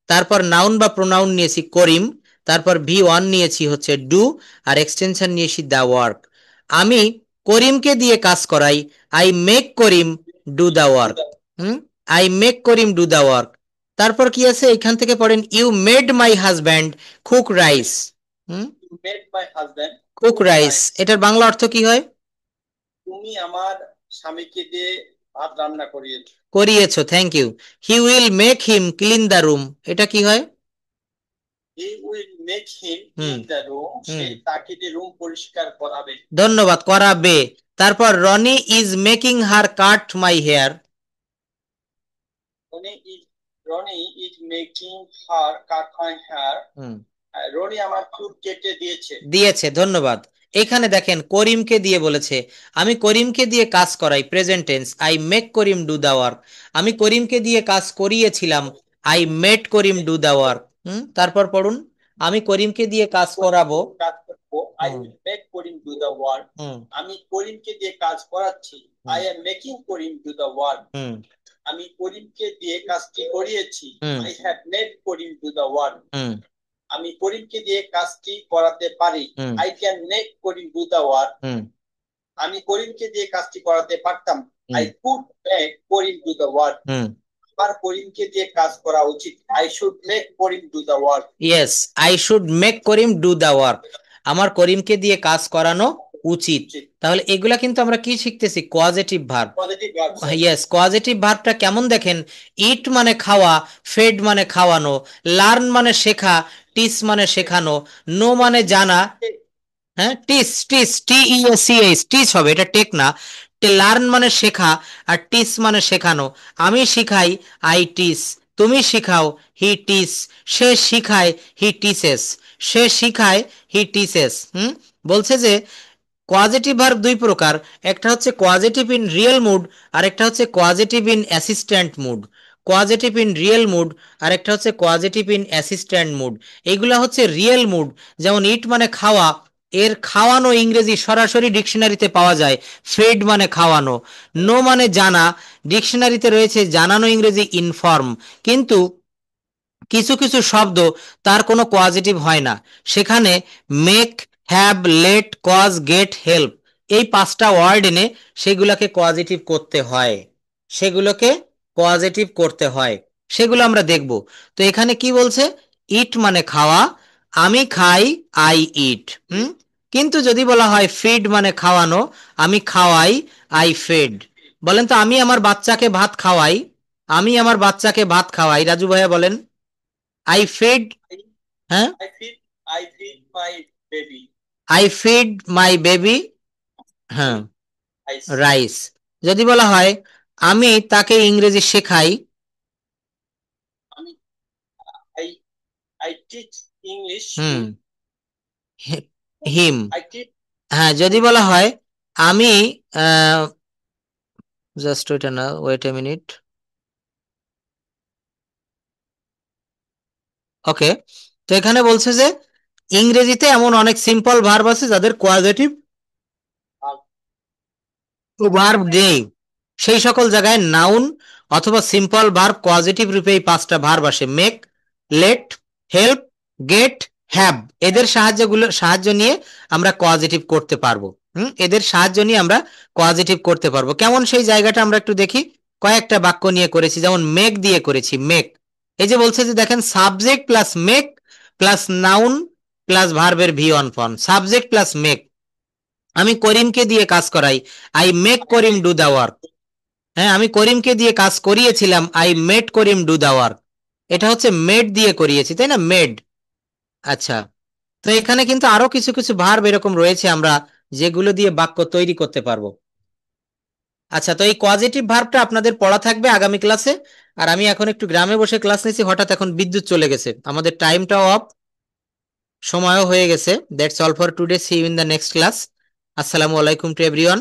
তারপর নাউন বা প্রোনাউন নিয়েছি করিম, তারপর V1 নিয়েছি হচ্ছে ডু, আর এক্সটেনশন নিয়েছি দ্য ওয়ার্ক। আমি করিমকে দিয়ে কাজ করাই, I make Karim do the work. I make Karim do the work. তারপর কি আছে এখান থেকে পড়েন, you made my husband cook rice. Made my husband cook rice, এটার বাংলা অর্থ কি হয়? তুমি আমার স্বামীকে দিয়ে ভাত রান্না করিয়েছো। Thank you. He will make him clean the room, এটা কি হয়? He will make him clean the room, সে তাকে দিয়ে রুম পরিষ্কার করাবে। ধন্যবাদ, করাবে। তারপর Roni is making her cut my hair. Roni is making her cut my hair. Roni আমার চুল কেটে দিয়েছে। ধন্যবাদ। এখানে দেখেন করিমকে দিয়ে বলেছে, আমি করিমকে দিয়ে কাজ করাই, present tense, I make Karim do the work. আমি করিমকে দিয়ে কাজ করিয়েছিলাম, I made Karim do the work. তারপর পড়ুন, আমি করিমকে দিয়ে কাজ করাবো। কাজ করবো, I will make Karim do the work. আমি করিমকে দিয়ে কাজ করাচ্ছি, I am making Karim do the work. আমি করিমকে দিয়ে কাজটি করিয়েছি, I have made Karim do the work. আমি করিমকে দিয়ে কাজটি করাতে পারি, I can make Karim do the work. আমি করিমকে দিয়ে কাজটি করাতে পারতাম, I could make Karim do the work. আমার করিমকে দিয়ে কাজ করা উচিত, I should make Karim do the work. Yes, I should make Karim do the work. আমার করিমকে দিয়ে কাজ করানো উচিত। তাহলে এগুলা কিন্তু আমরা কি শিখতেছি? Causative verb. ইয়েস, কজেটিভ ভার্বটা কেমন দেখেন? ইট মানে খাওয়া, ফেড মানে খাওয়ানো, লার্ন মানে শেখা, টিচ মানে শেখানো, নো মানে জানা, হ্যাঁ টিচ টিচ TEACH টিচ হবে, এটা টেক না। লার্ন মানে শেখা আর টিচ মানে শেখানো। আমি শিখাই, আই টিচ। তুমি শিখাও, হি টিচ। সে শিখায়, হি টিচেস। সে শিখায়, হি টিচেস। বলছে যে কোয়াজেটিভ ভার্ব দুই প্রকার, একটা হচ্ছে কোয়াজেটিভ ইন রিয়েল মুড আর একটা হচ্ছে causative in assistant mood. Causative in real mood আর একটা হচ্ছে কোয়াজেটিভ ইন অ্যাসিস্ট্যান্ট মুড। এইগুলা হচ্ছে রিয়েল মুড। যেমন ইট মানে খাওয়া, এর খাওয়ানো ইংরেজি সরাসরি ডিকশনারিতে পাওয়া যায়, ফেড মানে খাওয়ানো। নো মানে জানা, ডিকশনারিতে রয়েছে জানানো ইংরেজি ইনফর্ম। কিন্তু কিছু কিছু শব্দ তার কোনো কোয়াজেটিভ হয় না, সেখানে make, have, let, cause, get, help এই পাঁচটা ওয়ার্ড এনে সেগুলোকে কোয়াজেটিভ করতে হয়, সেগুলোকে কোয়াজেটিভ করতে হয়, সেগুলো আমরা দেখব। তো এখানে কি বলছে? ইট মানে খাওয়া, আমি খাই, আই ইট। কিন্তু যদি বলা হয় ফিড মানে খাওয়ানো, আমি খাওয়াই, আই ফেড। বলেন তো, আমি আমার বাচ্চাকে ভাত খাওয়াই, আমি আমার বাচ্চাকে ভাত খাওয়াই, রাজু ভাইয়া বলেন। I feed, হ্যাঁ I feed my baby. I feed my baby, হ্যাঁ রাইস। যদি বলা হয় আমি তাকে ইংরেজি শেখাই, I teach English him. হ্যাঁ, যদি বলা হয় আমি জাস্ট ওইটা না, ওয়েট এ মিনিট, ওকে। তো এখানে বলছে যে ইংরেজিতে এমন অনেক সিম্পল ভার্ব আছে যাদের কোয়াজেটিভ ভার্ব নেই, সেই সকল জায়গায় নাউন অথবা সিম্পল ভার্ব কোয়াজেটিভ রূপে এই পাঁচটা ভার্ব আসে, make, let, help, get, have. এদের সাহায্য নিয়ে আমরা কোয়াজেটিভ করতে পারবো। এদের সাহায্য নিয়ে আমরা কোয়াজেটিভ করতে পারবো। কেমন সেই জায়গাটা আমরা একটু দেখি। কয়েকটা বাক্য নিয়ে করেছি, যেমন মেক দিয়ে করেছি। মেক, এই যে বলছে যে দেখেন, subject plus make plus noun plus ভার্বের V1 form, subject plus make. আমি করিমকে দিয়ে কাজ করাই, I make Karim do the work. হ্যাঁ, আমি করিমকে দিয়ে কাজ করিয়েছিলাম, I made Karim do the work. এটা হচ্ছে মেড দিয়ে করিয়েছি, তাই না, মেড। আচ্ছা, তো এখানে কিন্তু আরো কিছু কিছু ভার্ব এরকম রয়েছে আমরা যেগুলো দিয়ে বাক্য তৈরি করতে পারবো। আচ্ছা, তো এই পজিটিভ ভার্বটা আপনাদের পড়া থাকবে আগামী ক্লাসে। আর আমি এখন একটু গ্রামে বসে ক্লাস নিয়েছি, হঠাৎ এখন বিদ্যুৎ চলে গেছে, আমাদের টাইমটাও অফ, সময়ও হয়ে গেছে। That's all for today, see you in the next class. আসসালামু আলাইকুম টু এভরিওয়ান,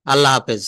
আল্লাহ হাফেজ।